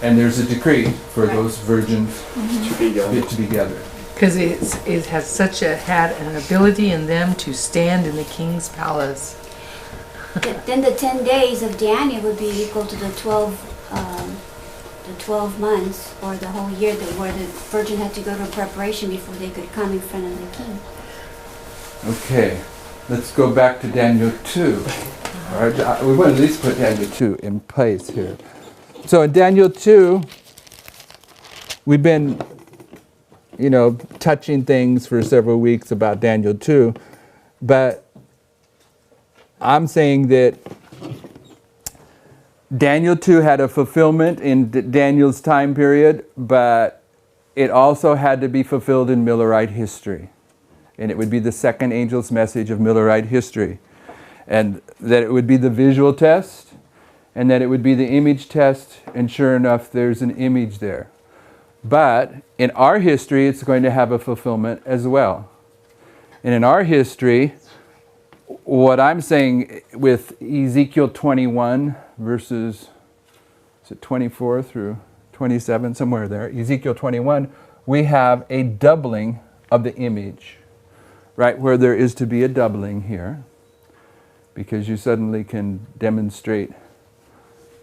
And there's a decree for those virgins To be to get together. Because it has had an ability in them to stand in the king's palace. Then the 10 days of Daniel would be equal to the 12 months or the whole year where the virgin had to go to preparation before they could come in front of the king. Okay, let's go back to Daniel 2. All right, we want to at least put Daniel 2 in place here. So in Daniel 2, we've been, touching things for several weeks about Daniel 2, but I'm saying that Daniel 2 had a fulfillment in Daniel's time period, but it also had to be fulfilled in Millerite history. And it would be the second angel's message of Millerite history. And that it would be the visual test, and that it would be the image test, and sure enough, there's an image there. But in our history, it's going to have a fulfillment as well. And in our history, what I'm saying with Ezekiel 21 verses, is it 24 through 27, somewhere there, Ezekiel 21, we have a doubling of the image, right, where there is to be a doubling here, because you suddenly can demonstrate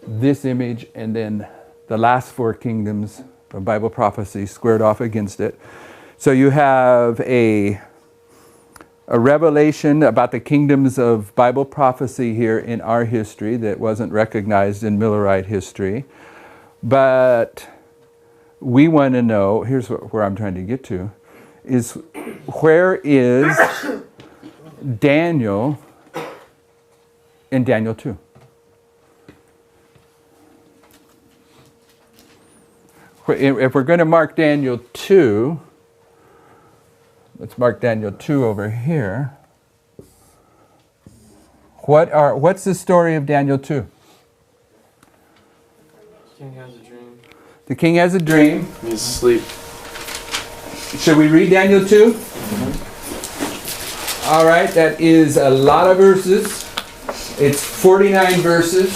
this image and then the last four kingdoms of Bible prophecy squared off against it. So you have a revelation about the kingdoms of Bible prophecy here in our history that wasn't recognized in Millerite history. But we want to know, here's where I'm trying to get to, is where is Daniel in Daniel 2? If we're going to mark Daniel 2, let's mark Daniel 2 over here. What's the story of Daniel 2? The king has a dream. The king has a dream. He's asleep. Should we read Daniel 2? All right, that is a lot of verses. It's 49 verses.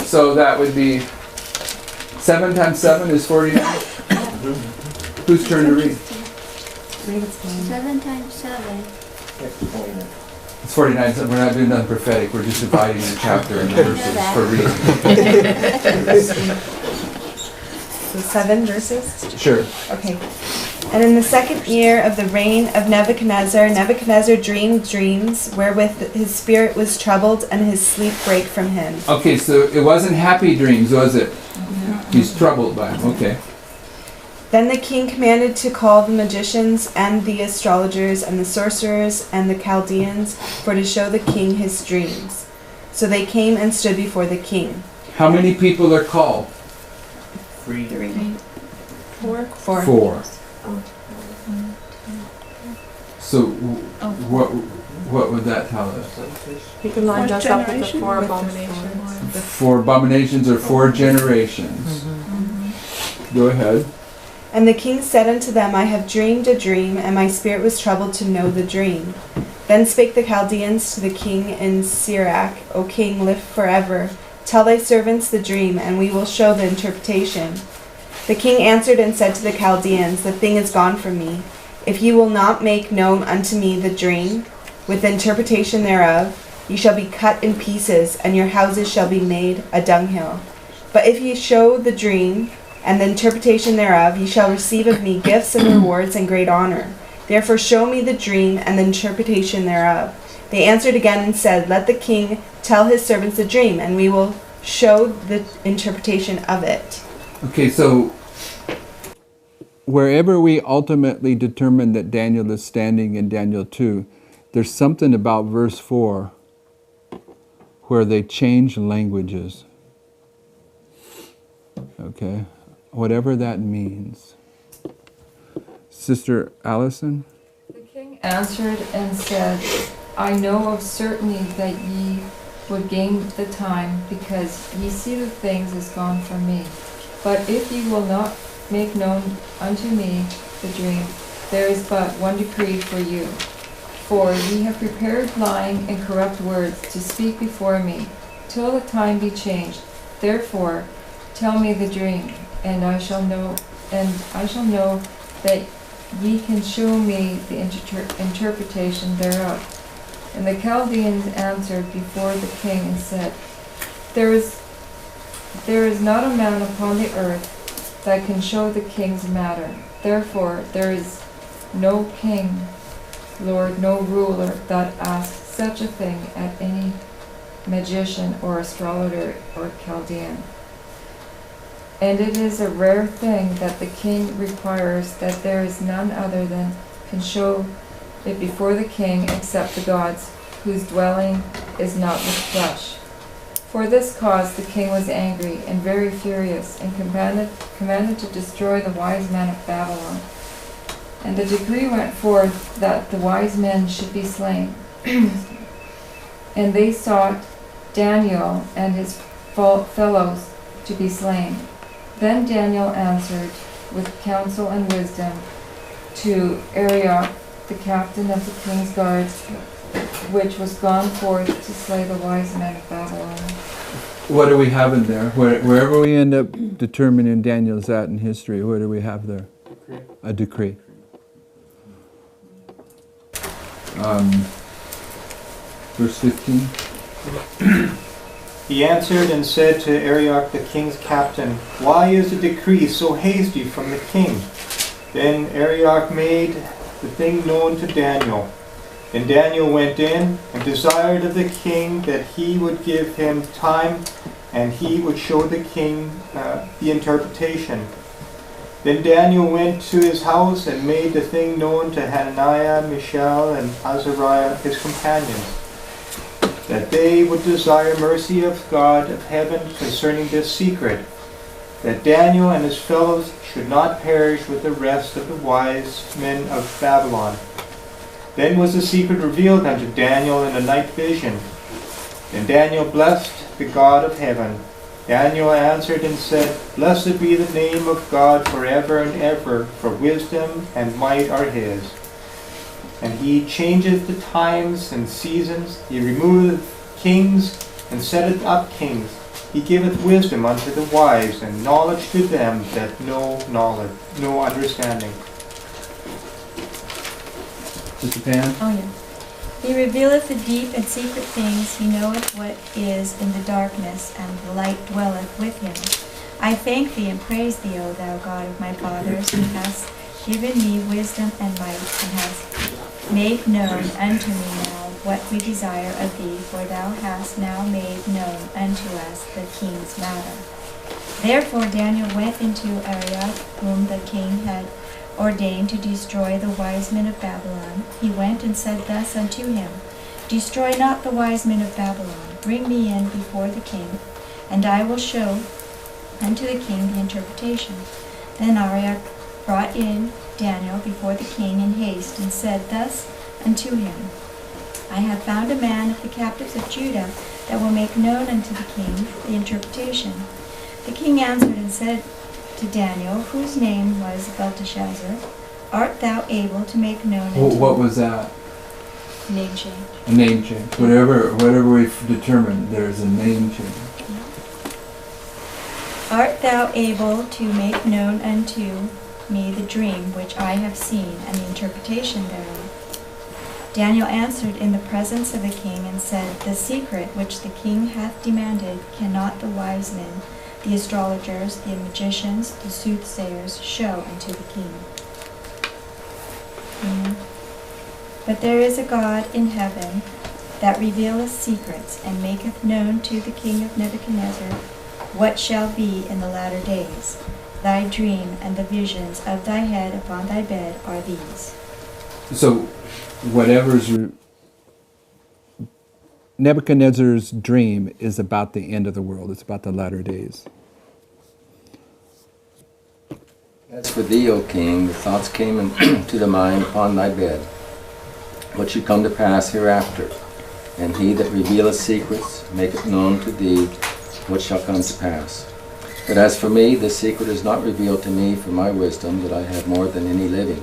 So that would be 7 times 7 is 49. Whose turn to read? 7 times 7. It's 49. So we're not doing nothing prophetic. We're just dividing the chapter into verses for reading. So 7 verses? Sure. Okay. And in the second year of the reign of Nebuchadnezzar, Nebuchadnezzar dreamed dreams wherewith his spirit was troubled and his sleep brake from him. Okay, so it wasn't happy dreams, was it? He's troubled by them. Okay. Then the king commanded to call the magicians and the astrologers and the sorcerers and the Chaldeans for to show the king his dreams. So they came and stood before the king. How many people are called? 3. 4. 4. So what would that tell us? You can line us up with the 4 abominations. 4 abominations or 4 generations. Go ahead. And the king said unto them, I have dreamed a dream, and my spirit was troubled to know the dream. Then spake the Chaldeans to the king in Sirach, O king, live forever. Tell thy servants the dream, and we will show the interpretation. The king answered and said to the Chaldeans, the thing is gone from me. If ye will not make known unto me the dream, with the interpretation thereof, ye shall be cut in pieces, and your houses shall be made a dunghill. But if ye show the dream, and the interpretation thereof, ye shall receive of me gifts and rewards and great honor. Therefore show me the dream and the interpretation thereof. They answered again and said, let the king tell his servants the dream, and we will show the interpretation of it. Okay, so wherever we ultimately determine that Daniel is standing in Daniel 2, there's something about verse 4 where they change languages. Okay? Whatever that means. Sister Allison? The king answered and said, I know of certainty that ye would gain the time, because ye see the things is gone from me. But if ye will not make known unto me the dream, there is but one decree for you. For ye have prepared lying and corrupt words to speak before me, till the time be changed. Therefore, tell me the dream, and I shall know that ye can show me the interpretation thereof. And the Chaldeans answered before the king and said, There is not a man upon the earth that can show the king's matter. Therefore there is no king, lord, no ruler that asks such a thing at any magician or astrologer or Chaldean. And it is a rare thing that the king requires that there is none other than can show it before the king except the gods, whose dwelling is not with flesh. For this cause the king was angry and very furious, and commanded to destroy the wise men of Babylon. And the decree went forth that the wise men should be slain. And they sought Daniel and his fellows to be slain. Then Daniel answered with counsel and wisdom to Arioch, the captain of the king's guard, which was gone forth to slay the wise men of Babylon. What do we have in there? Wherever we end up determining Daniel's at in history, what do we have there? A decree. Verse 15. He answered and said to Arioch the king's captain, Why is the decree so hasty from the king? Then Arioch made the thing known to Daniel. And Daniel went in and desired of the king that he would give him time, and he would show the king the interpretation. Then Daniel went to his house and made the thing known to Hananiah, Mishael, and Azariah, his companions, that they would desire mercy of God of heaven concerning this secret, that Daniel and his fellows should not perish with the rest of the wise men of Babylon. Then was the secret revealed unto Daniel in a night vision. And Daniel blessed the God of heaven. Daniel answered and said, Blessed be the name of God forever and ever, for wisdom and might are his. And he changeth the times and seasons. He removeth kings and setteth up kings. He giveth wisdom unto the wise, and knowledge to them that know knowledge, know understanding. Sister Pam? Oh, yeah. He revealeth the deep and secret things. He knoweth what is in the darkness, and the light dwelleth with him. I thank thee and praise thee, O thou God of my fathers, who hast given me wisdom and might, and hast made known unto me now what we desire of thee, for thou hast now made known unto us the king's matter. Therefore Daniel went into Arioch, whom the king had ordained to destroy the wise men of Babylon. He went and said thus unto him, Destroy not the wise men of Babylon. Bring me in before the king, and I will show unto the king the interpretation. Then Arioch brought in Daniel before the king in haste, and said thus unto him, I have found a man of the captives of Judah that will make known unto the king the interpretation. The king answered and said to Daniel, whose name was Belteshazzar, Art thou able to make known unto What was that? Name change. A name change. Whatever we've determined, there's a name change. Art thou able to make known unto me the dream which I have seen, and the interpretation thereof? Daniel answered in the presence of the king and said, The secret which the king hath demanded cannot the wise men, the astrologers, the magicians, the soothsayers show unto the king. Amen. But there is a God in heaven that revealeth secrets, and maketh known to the king of Nebuchadnezzar what shall be in the latter days. Thy dream and the visions of thy head upon thy bed are these. So, Nebuchadnezzar's dream is about the end of the world. It's about the latter days. As for thee, O king, the thoughts came into the mind upon thy bed, what should come to pass hereafter. And he that revealeth secrets maketh known to thee what shall come to pass. But as for me, this secret is not revealed to me for my wisdom, that I have more than any living,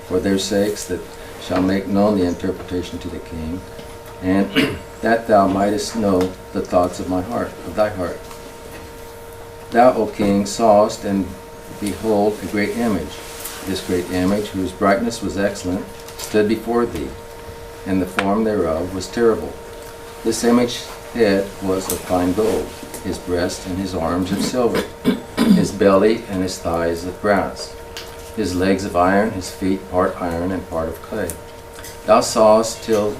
for their sakes that shall make known the interpretation to the king, and that thou mightest know the thoughts of my heart, of thy heart. Thou, O king, sawest, and behold, a great image. This great image, whose brightness was excellent, stood before thee, and the form thereof was terrible. This image's head was of fine gold, his breast and his arms of silver, his belly and his thighs of brass, his legs of iron, his feet part iron and part of clay. Thou sawest till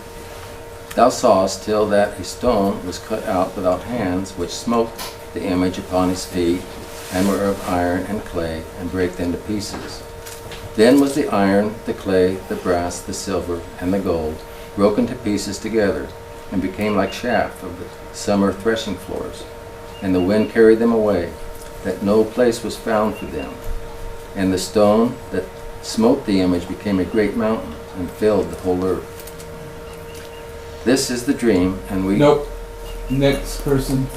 that a stone was cut out without hands, which smote the image upon his feet, and were of iron and clay, and brake them to pieces. Then was the iron, the clay, the brass, the silver, and the gold broken to pieces together, and became like chaff of the summer threshing floors. And the wind carried them away, that no place was found for them. And the stone that smote the image became a great mountain, and filled the whole earth. This is the dream, and we... Nope. Next person.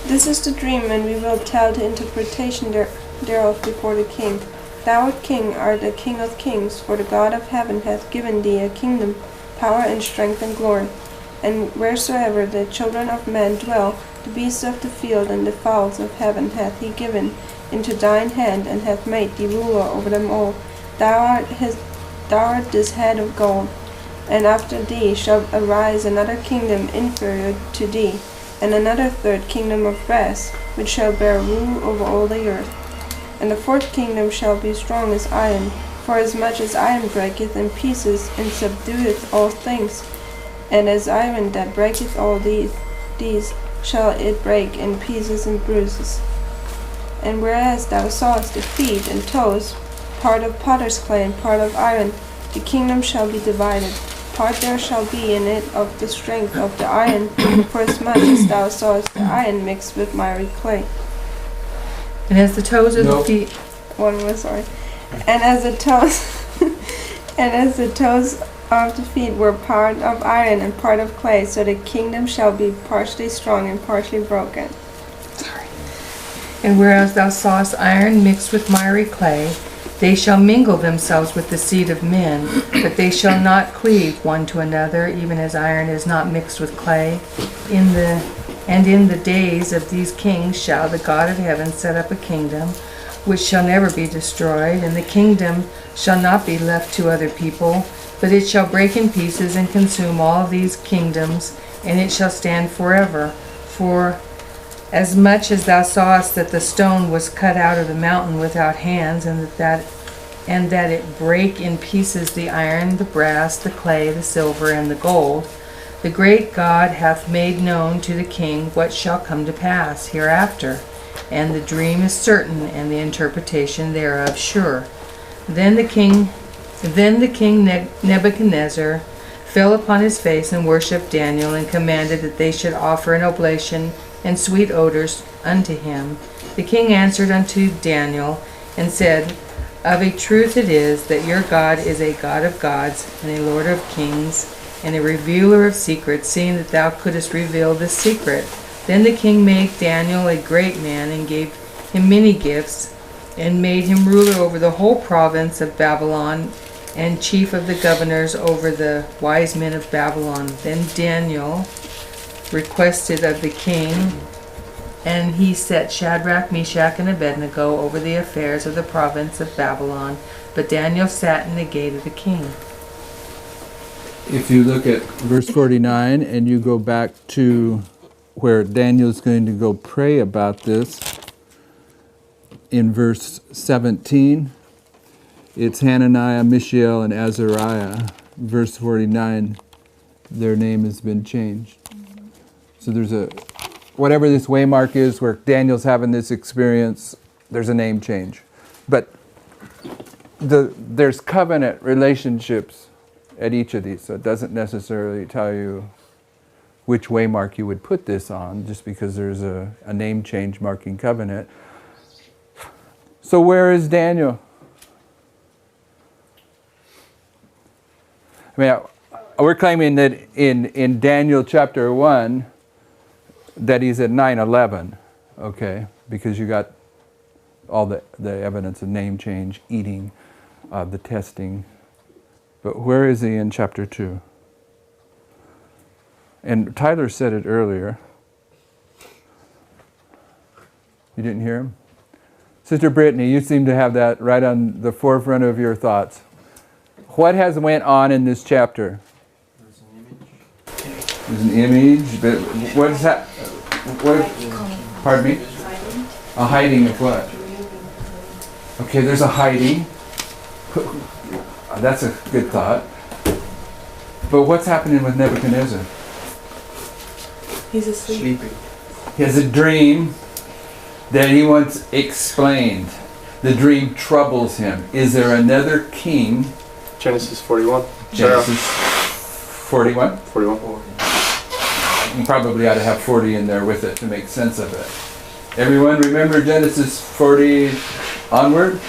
This is the dream, and we will tell the interpretation thereof before the king. Thou, king, art the king of kings, for the God of heaven hath given thee a kingdom, power and strength and glory. And wheresoever the children of men dwell, the beasts of the field and the fowls of heaven hath he given into thine hand, and hath made thee ruler over them all. Thou art this head of gold, and after thee shall arise another kingdom inferior to thee, and another third kingdom of brass, which shall bear rule over all the earth. And the fourth kingdom shall be strong as iron, for as much as iron breaketh in pieces, and subdueth all things, and as iron that breaketh all these shall it break in pieces and bruises. And whereas thou sawest the feet and toes, part of potter's clay and part of iron, the kingdom shall be divided. Part there shall be in it of the strength of the iron, for as much as thou sawest the iron mixed with miry clay. And as the toes of the feet... One more, sorry. And as the toes of the feet were part of iron and part of clay, so the kingdom shall be partially strong and partially broken. And whereas thou sawest iron mixed with miry clay, they shall mingle themselves with the seed of men, but they shall not cleave one to another, even as iron is not mixed with clay. In the days of these kings shall the God of heaven set up a kingdom, which shall never be destroyed, and the kingdom shall not be left to other people, but it shall break in pieces and consume all these kingdoms, and it shall stand forever. For as much as thou sawest that the stone was cut out of the mountain without hands, and that it brake in pieces the iron, the brass, the clay, the silver, and the gold, the great God hath made known to the king what shall come to pass hereafter, and the dream is certain, and the interpretation thereof sure. Then the king Nebuchadnezzar fell upon his face and worshipped Daniel, and commanded that they should offer an oblation and sweet odors unto him. The king answered unto Daniel, and said, Of a truth it is that your God is a God of gods, and a Lord of kings, and a revealer of secrets, seeing that thou couldst reveal this secret. Then the king made Daniel a great man, and gave him many gifts, and made him ruler over the whole province of Babylon, and chief of the governors over the wise men of Babylon. Then Daniel requested of the king, and he set Shadrach, Meshach, and Abednego over the affairs of the province of Babylon. But Daniel sat in the gate of the king. If you look at verse 49 and you go back to where Daniel's going to go pray about this, in verse 17, it's Hananiah, Mishael, and Azariah. Verse 49, their name has been changed. So there's whatever this waymark is where Daniel's having this experience, there's a name change. But there's covenant relationships at each of these, so it doesn't necessarily tell you which waymark you would put this on, just because there's a name change marking covenant. So where is Daniel? I mean, we're claiming that in Daniel chapter 1, that he's at 9/11, okay, because you got all the evidence of name change, eating, the testing. But where is he in chapter 2? And Tyler said it earlier. You didn't hear him? Sister Brittany, you seem to have that right on the forefront of your thoughts. What has went on in this chapter? There's an image, but what is that? What? Pardon me? A hiding of what? Okay, there's a hiding. That's a good thought. But what's happening with Nebuchadnezzar? He's asleep. He has a dream that he wants explained. The dream troubles him. Is there another king? Genesis 41. Genesis 41? 41. You probably ought to have 40 in there with it to make sense of it. Everyone remember Genesis 40 onward?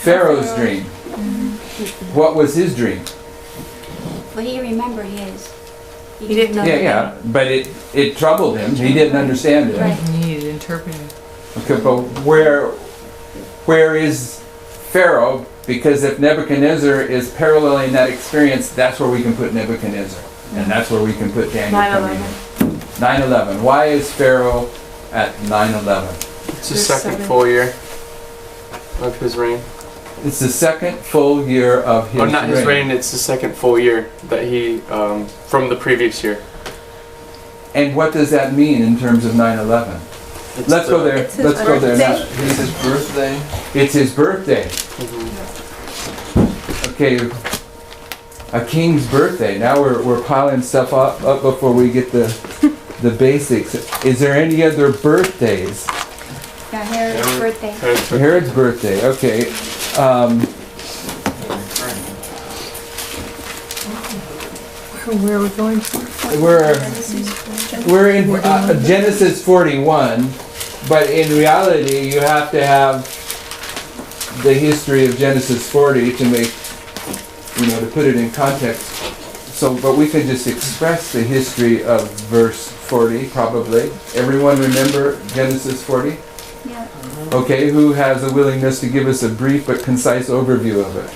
Pharaoh's dream. What was his dream? But he remembered his. He didn't know. Yeah, but it troubled him. He didn't understand it. He needed interpreting. Okay, but where is Pharaoh? Because if Nebuchadnezzar is paralleling that experience, that's where we can put Nebuchadnezzar. And that's where we can put Daniel coming in. 9/11. Why is Pharaoh at 9/11? It's the second full year of his reign. It's the second full year of his reign. Oh, not his reign, it's the second full year that he, from the previous year. And what does that mean in terms of 9/11? Let's go there. Let's go there now. It's his birthday. It's his birthday. Okay, a king's birthday. Now we're piling stuff up before we get the basics. Is there any other birthdays? Yeah, Herod's birthday. Herod's birthday. Okay. Where are we going? We're in Genesis 41, but in reality, you have to have the history of Genesis 40 to make, to put it in context. So, but we can just express the history of verse 40, probably. Everyone remember Genesis 40? Yeah. Okay, who has a willingness to give us a brief but concise overview of it?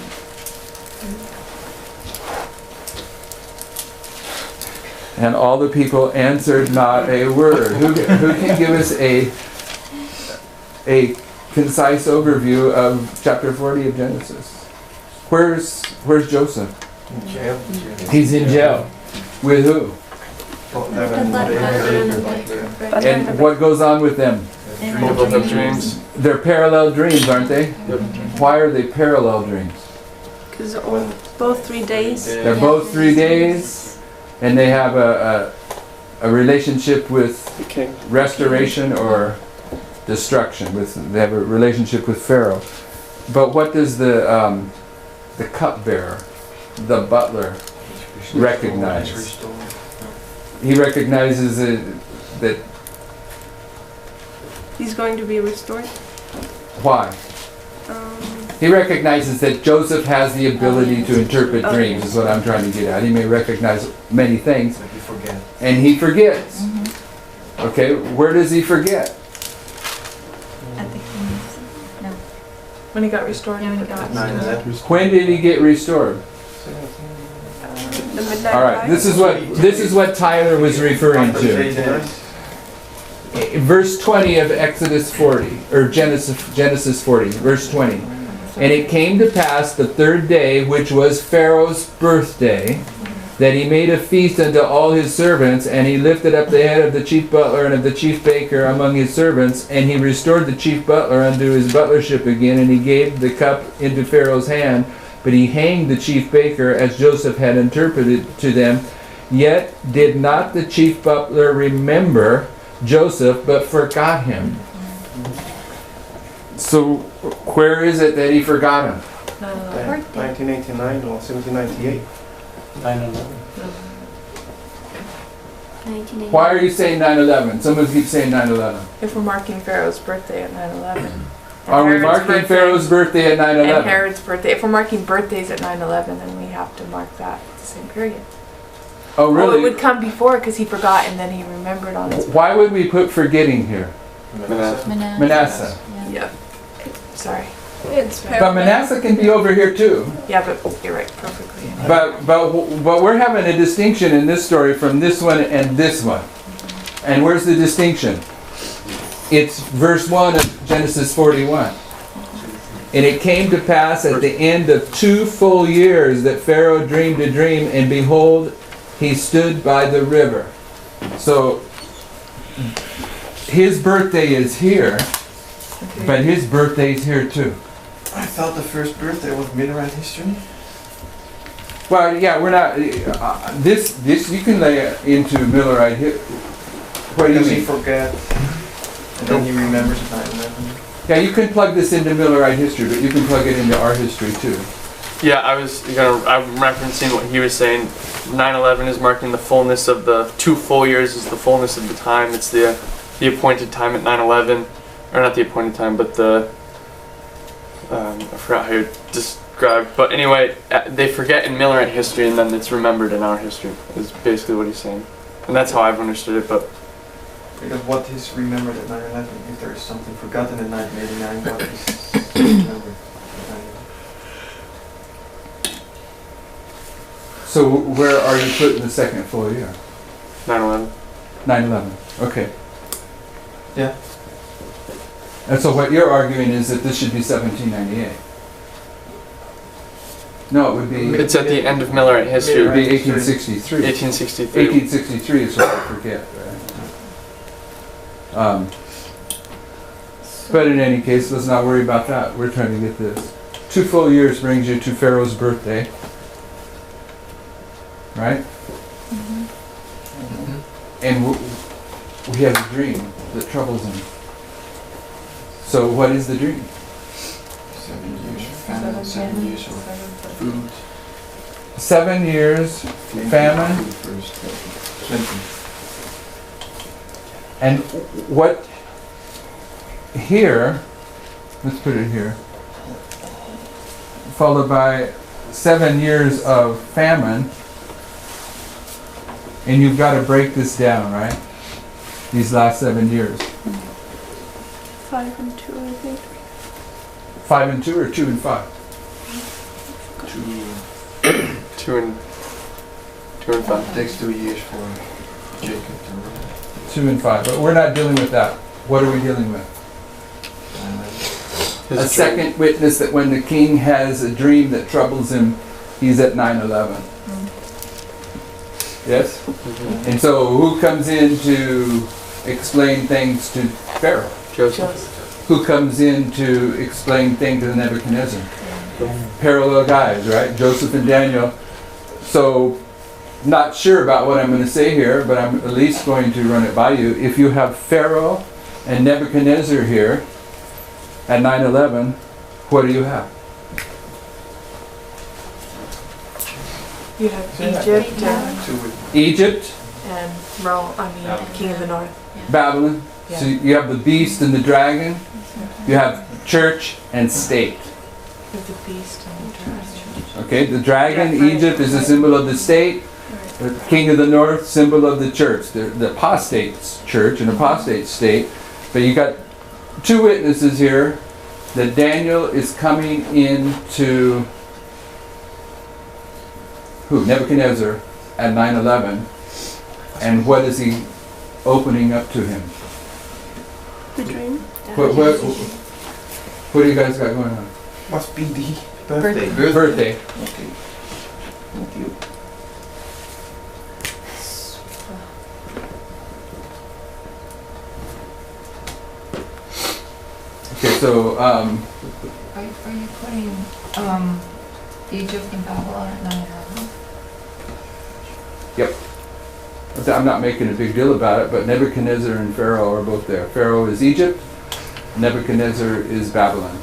And all the people answered not a word. Who can give us a concise overview of chapter 40 of Genesis? Where's Joseph? In jail. He's in jail. With who? And what goes on with them? Dreams. They're parallel dreams, aren't they? Why are they parallel dreams? Because they're both 3 days. They're both 3 days. And they have a relationship with restoration or destruction. They have a relationship with Pharaoh. But what does the cupbearer, the butler, recognize? He recognizes that He's going to be restored. Why? He recognizes that Joseph has the ability to interpret dreams, is what I'm trying to get at. He may recognize many things, and he forgets. Okay, where does he forget? At the king's. No. When he got restored. Yeah, when he got restored. When did he get restored? The midnight All right, this is what Tyler was referring to. Verse 20 of Exodus 40, or Genesis 40, verse 20. And it came to pass the 3rd day, which was Pharaoh's birthday, that he made a feast unto all his servants, and he lifted up the head of the chief butler and of the chief baker among his servants, and he restored the chief butler unto his butlership again, and he gave the cup into Pharaoh's hand, but he hanged the chief baker as Joseph had interpreted to them. Yet did not the chief butler remember Joseph, but forgot him. So, where is it that he forgot him? 1989 or 1798. 1989. Why are you saying 9/11? Someone keeps saying 9/11. If we're marking Pharaoh's birthday at 9/11. Are we marking Pharaoh's birthday at 9/11? And Herod's birthday. If we're marking birthdays at 9/11, then we have to mark that at the same period. Oh, really? Oh, it would come before because he forgot and then he remembered on his. Why would we put forgetting here? Manasseh. Yeah. Sorry. But Manasseh can be over here too. Yeah, but you're right, perfectly. But we're having a distinction in this story from this one and this one. And where's the distinction? It's verse 1 of Genesis 41. And it came to pass at the end of 2 full years that Pharaoh dreamed a dream, and behold, he stood by the river. So his birthday is here, but his birthday is here too. I thought the first birthday was Millerite history. Well, yeah, we're not. This you can lay it into Millerite. What do you Does mean? he forget? And then he remembers 9/11. Yeah, you can plug this into Millerite history, but you can plug it into our history too. Yeah, I'm referencing what he was saying. 9/11 is marking the fullness of the 2 full years is the fullness of the time. It's the appointed time at 9/11, or not the appointed time, but the I forgot how you described. But anyway, they forget in Millerite history, and then it's remembered in our history. Is basically what he's saying, and that's how I've understood it. But because what is remembered at 9/11? If there is something forgotten in 1989, what is remembered? So where are you putting the second full year? 9/11. 9/11. Okay. Yeah. And so what you're arguing is that this should be 1798. No, it would be. It's at the end of Millerite history. It would be 1863. 1863. 1863 is what I forget. Right? But in any case, let's not worry about that. We're trying to get this. 2 full years brings you to Pharaoh's birthday. Right? And we have a dream that troubles him. So what is the dream? 7 years of famine, 7 years of food. 7 years famine. And what here, let's put it here, followed by 7 years of famine. And you've got to break this down, right? These last 7 years. 5 and 2, I think. 5 and 2 or 2 and 5? 2 and 5. It takes 2 years for Jacob to run. 2 and 5. But we're not dealing with that. What are we dealing with? A second witness that when the king has a dream that troubles him, he's at 9/11. Yes? And so who comes in to explain things to Pharaoh? Joseph. Who comes in to explain things to Nebuchadnezzar? Parallel guys, right? Joseph and Daniel. So, not sure about what I'm going to say here, but I'm at least going to run it by you. If you have Pharaoh and Nebuchadnezzar here at 9/11, what do you have? You have Egypt Egypt, and Rome, King of the North. Babylon. Yeah. So you have the beast and the dragon. You have church and state. With the beast and the dragon. Okay, the dragon, Egypt, is a symbol of the state. The king of the north, symbol of the church. The apostate church and apostate state. But you got 2 witnesses here that Daniel is coming into who? Nebuchadnezzar at 9/11. And what is he opening up to him? The dream. What do you guys got going on? Must be the birthday. Birthday. Okay. Thank you. Okay, so Are you putting Egypt and Babylon at 9/11? Yep. I'm not making a big deal about it, but Nebuchadnezzar and Pharaoh are both there. Pharaoh is Egypt, Nebuchadnezzar is Babylon.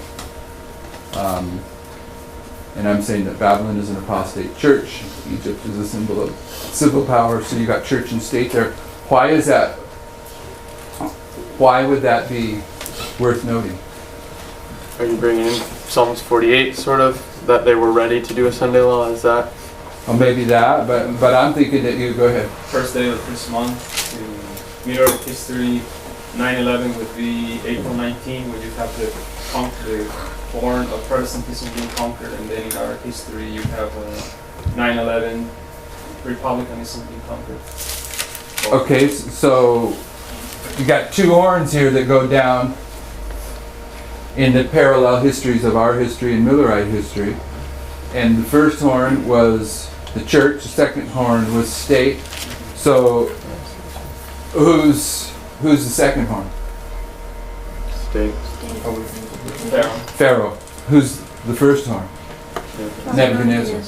And I'm saying that Babylon is an apostate church. Egypt is a symbol of civil power, so you got church and state there. Why is that? Why would that be worth noting? Are you bringing in Psalms 48, sort of, that they were ready to do a Sunday law? Is that? Well, maybe that, but I'm thinking that you go ahead. First day of this month in Mirror history, 9/11 would be April 19, when you have the horn of Protestantism being conquered, and then in our history you have 9/11 Republicanism being conquered. Okay, so you got two horns here that go down in the parallel histories of our history and Millerite history. And the first horn was the church, the second horn was state. So who's the second horn? State. Pharaoh. Who's the first horn? Nebuchadnezzar.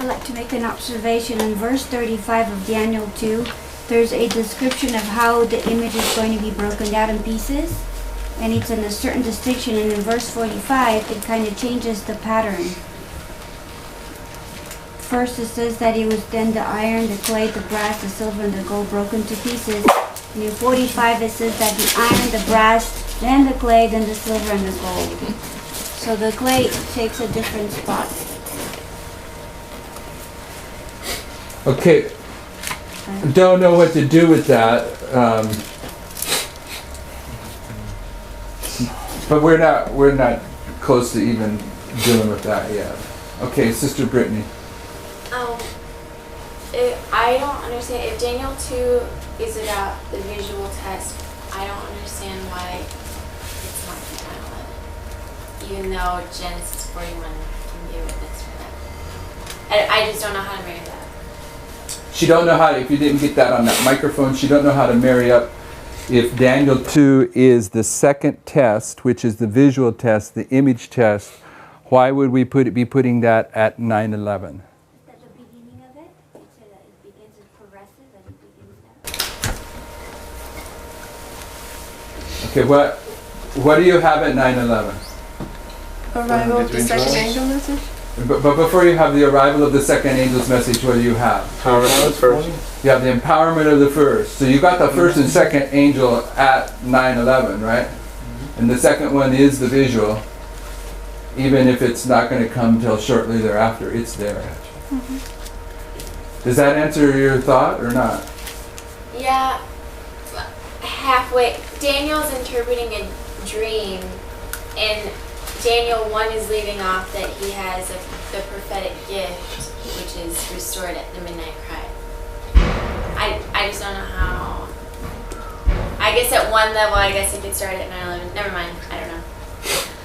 I'd like to make an observation. In verse 35 of Daniel 2, there's a description of how the image is going to be broken down in pieces. And it's in a certain distinction. And in verse 45, it kind of changes the pattern. First it says that it was then the iron, the clay, the brass, the silver, and the gold broken to pieces. And in 45 it says that the iron, the brass, then the clay, then the silver, and the gold. So the clay takes a different spot. Okay, don't know what to do with that, but we're not close to even dealing with that yet. Okay, Sister Brittany. I don't understand. If Daniel 2 is about the visual test, I don't understand why it's not from 9/11, even though Genesis 41 can be a witness for that. I just don't know how to marry that. She don't know how, if you didn't get that on that microphone, she don't know how to marry up. If Daniel 2 is the second test, which is the visual test, the image test, why would we be putting that at 9/11? At the beginning of it, it said that it begins as progressive and it begins there. Okay, what do you have at 9/11? Arrival of the second angel message? But before you have the arrival of the second angel's message, what do you have? Empowerment of the first. You have the empowerment of the first. So you got the first and second angel at 9/11, right? And the second one is the visual. Even if it's not going to come till shortly thereafter, it's there. Does that answer your thought or not? Yeah, halfway. Daniel's interpreting a dream, and Daniel 1 is leaving off that he has the prophetic gift, which is restored at the midnight cry. I just don't know how. I guess at one level, I guess it could start at 9/11. Never mind. I don't know.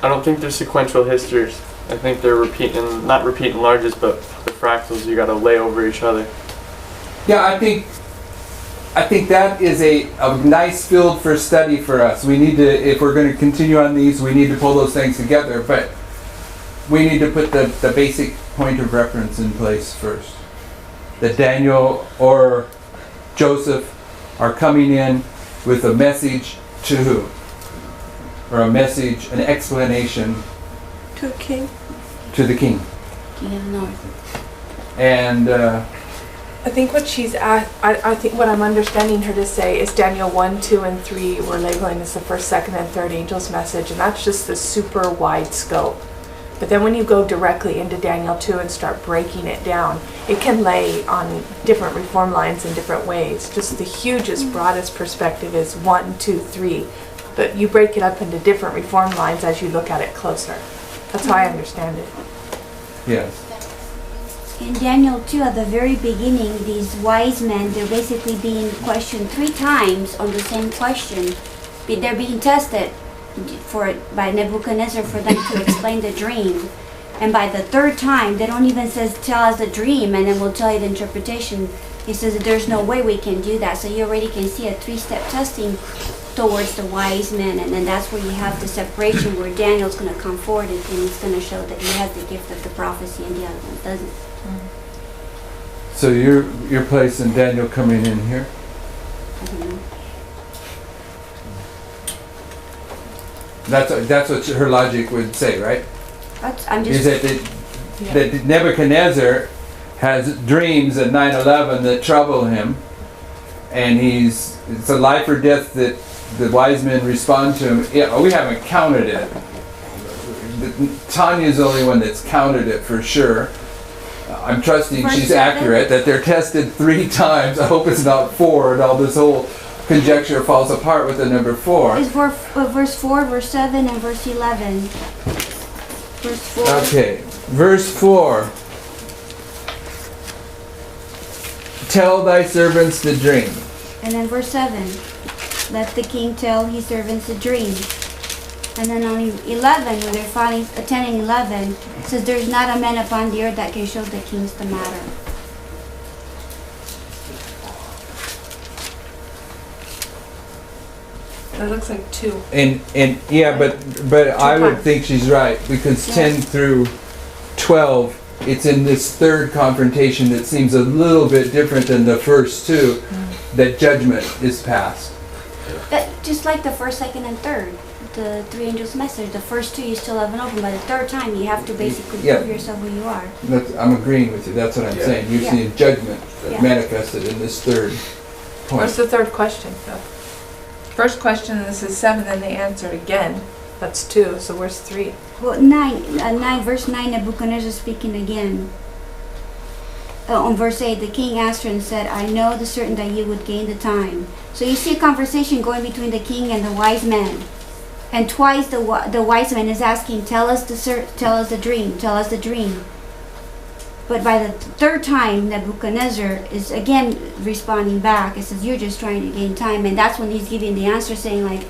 I don't think they're sequential histories. I think they're not repeat enlarges, but the fractals you got to lay over each other. Yeah, I think that is a nice field for study for us. We need to, if we're going to continue on these, we need to pull those things together, but we need to put the basic point of reference in place first. That Daniel or Joseph are coming in with a message to who? Or a message, an explanation To a king. to the king. King of the North. And I think what she's at, I think what I'm understanding her to say is Daniel 1, 2, and 3 we're labeling as the first, second, and third angel's message, and that's just the super wide scope. But then when you go directly into Daniel 2 and start breaking it down, it can lay on different reform lines in different ways. Just the hugest, broadest perspective is 1, 2, 3. But you break it up into different reform lines as you look at it closer. That's how I understand it. yes. In Daniel 2, at the very beginning, these wise men, they're basically being questioned 3 times on the same question. They're being tested by Nebuchadnezzar for them to explain the dream. And by the 3rd time, they don't even say, tell us the dream and then we'll tell you the interpretation. He says that there's no way we can do that. So you already can see a 3-step testing towards the wise men, and then that's where you have the separation where Daniel's going to come forward and he's going to show that he has the gift of the prophecy and the other one doesn't. So you're placing Daniel coming in here? I don't know. That's what her logic would say, right? I'm Is just. that Nebuchadnezzar has dreams at 9/11 that trouble him, and it's a life or death that the wise men respond to him. Yeah, we haven't counted it. Tanya's the only one that's counted it for sure. I'm trusting she's accurate, that they're tested 3 times. I hope it's not 4 and all this whole conjecture falls apart with the number 4. It's verse 4, verse 7, and verse 11. Verse 4. Okay, verse 4. Tell thy servants the dream. And then verse 7, let the king tell his servants a dream. And then on 11, when they're finally attending 11, it says there's not a man upon the earth that can show the kings the matter. That looks like 2. And yeah, but I would think she's right, because 10 through 12, it's in this third confrontation that seems a little bit different than the first two, that judgment is passed. But just like the first, second, and third, the three angels' message, the first two you still haven't opened, by the third time you have to basically prove yourself who you are. I'm agreeing with you, that's what I'm saying. You're seeing judgment manifested in this third point. What's the third question, though? First question, this is 7, then they answered again. That's 2, so where's 3? Well, verse 9, Nebuchadnezzar speaking again. On verse 8, the king answered and said, I know the certain that you would gain the time. So you see a conversation going between the king and the wise men. And twice the wise man is asking, tell us the dream. But by the third time, Nebuchadnezzar is again responding back. It says, you're just trying to gain time. And that's when he's giving the answer, saying like,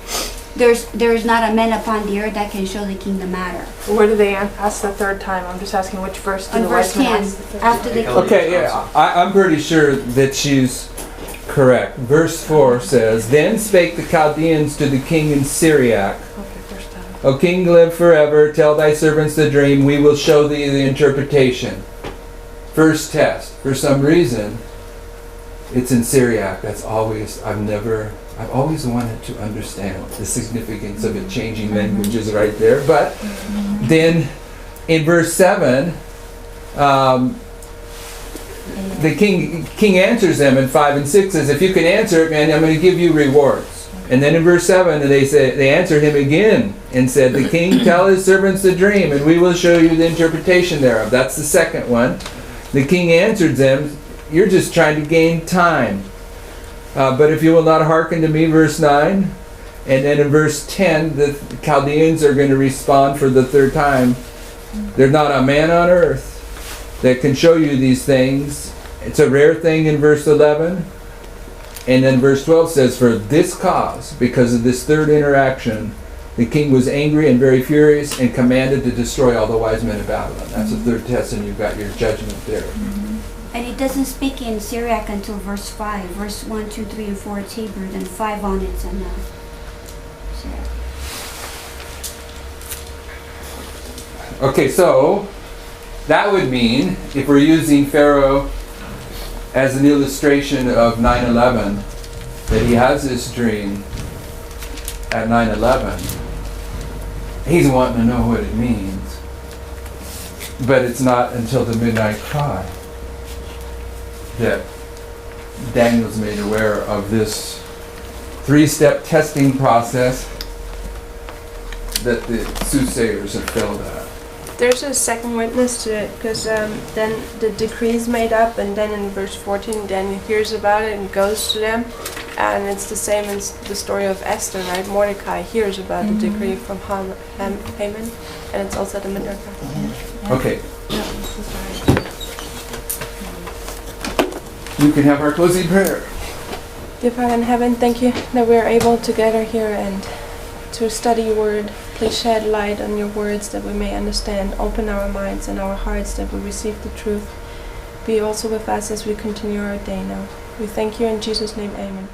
there's not a man upon the earth that can show the king the matter. Where do they ask the third time? I'm just asking which verse do the wise men ask the third time? Okay, yeah, I'm pretty sure that she's correct. Verse 4 says, then spake the Chaldeans to the king in Syriac, O king, live forever, tell thy servants the dream, we will show thee the interpretation. First test. For some reason, it's in Syriac. That's always, I've always wanted to understand the significance of it changing languages right there. But then in verse 7, the king answers them in 5 and 6, says, if you can answer it, man, I'm going to give you rewards. And then in verse 7, they answered him again and said, the king, tell his servants the dream, and we will show you the interpretation thereof. That's the second one. The king answered them, you're just trying to gain time. But if you will not hearken to me, verse 9, and then in verse 10, the Chaldeans are going to respond for the third time. There's not a man on earth that can show you these things. It's a rare thing in verse 11. And then verse 12 says, for this cause, because of this third interaction, the king was angry and very furious and commanded to destroy all the wise men of Babylon. That's the third test, and you've got your judgment there. And it doesn't speak in Syriac until verse 5. Verse 1, 2, 3, and 4 it's Hebrew, then 5 on it's in Syriac. Okay, so that would mean, if we're using Pharaoh as an illustration of 9/11, that he has this dream at 9/11. He's wanting to know what it means. But it's not until the midnight cry that Daniel's made aware of this 3-step testing process that the soothsayers have failed at. There's a second witness to it, because then the decree is made up, and then in verse 14 Daniel hears about it and goes to them, and it's the same as the story of Esther, right? Mordecai hears about the decree from Haman, and it's also the midnight cry. Okay. You can have our closing prayer. Dear Father in heaven, thank you that we are able to gather here and to study your word. Please shed light on your words that we may understand. Open our minds and our hearts that we receive the truth. Be also with us as we continue our day now. We thank you in Jesus' name, amen.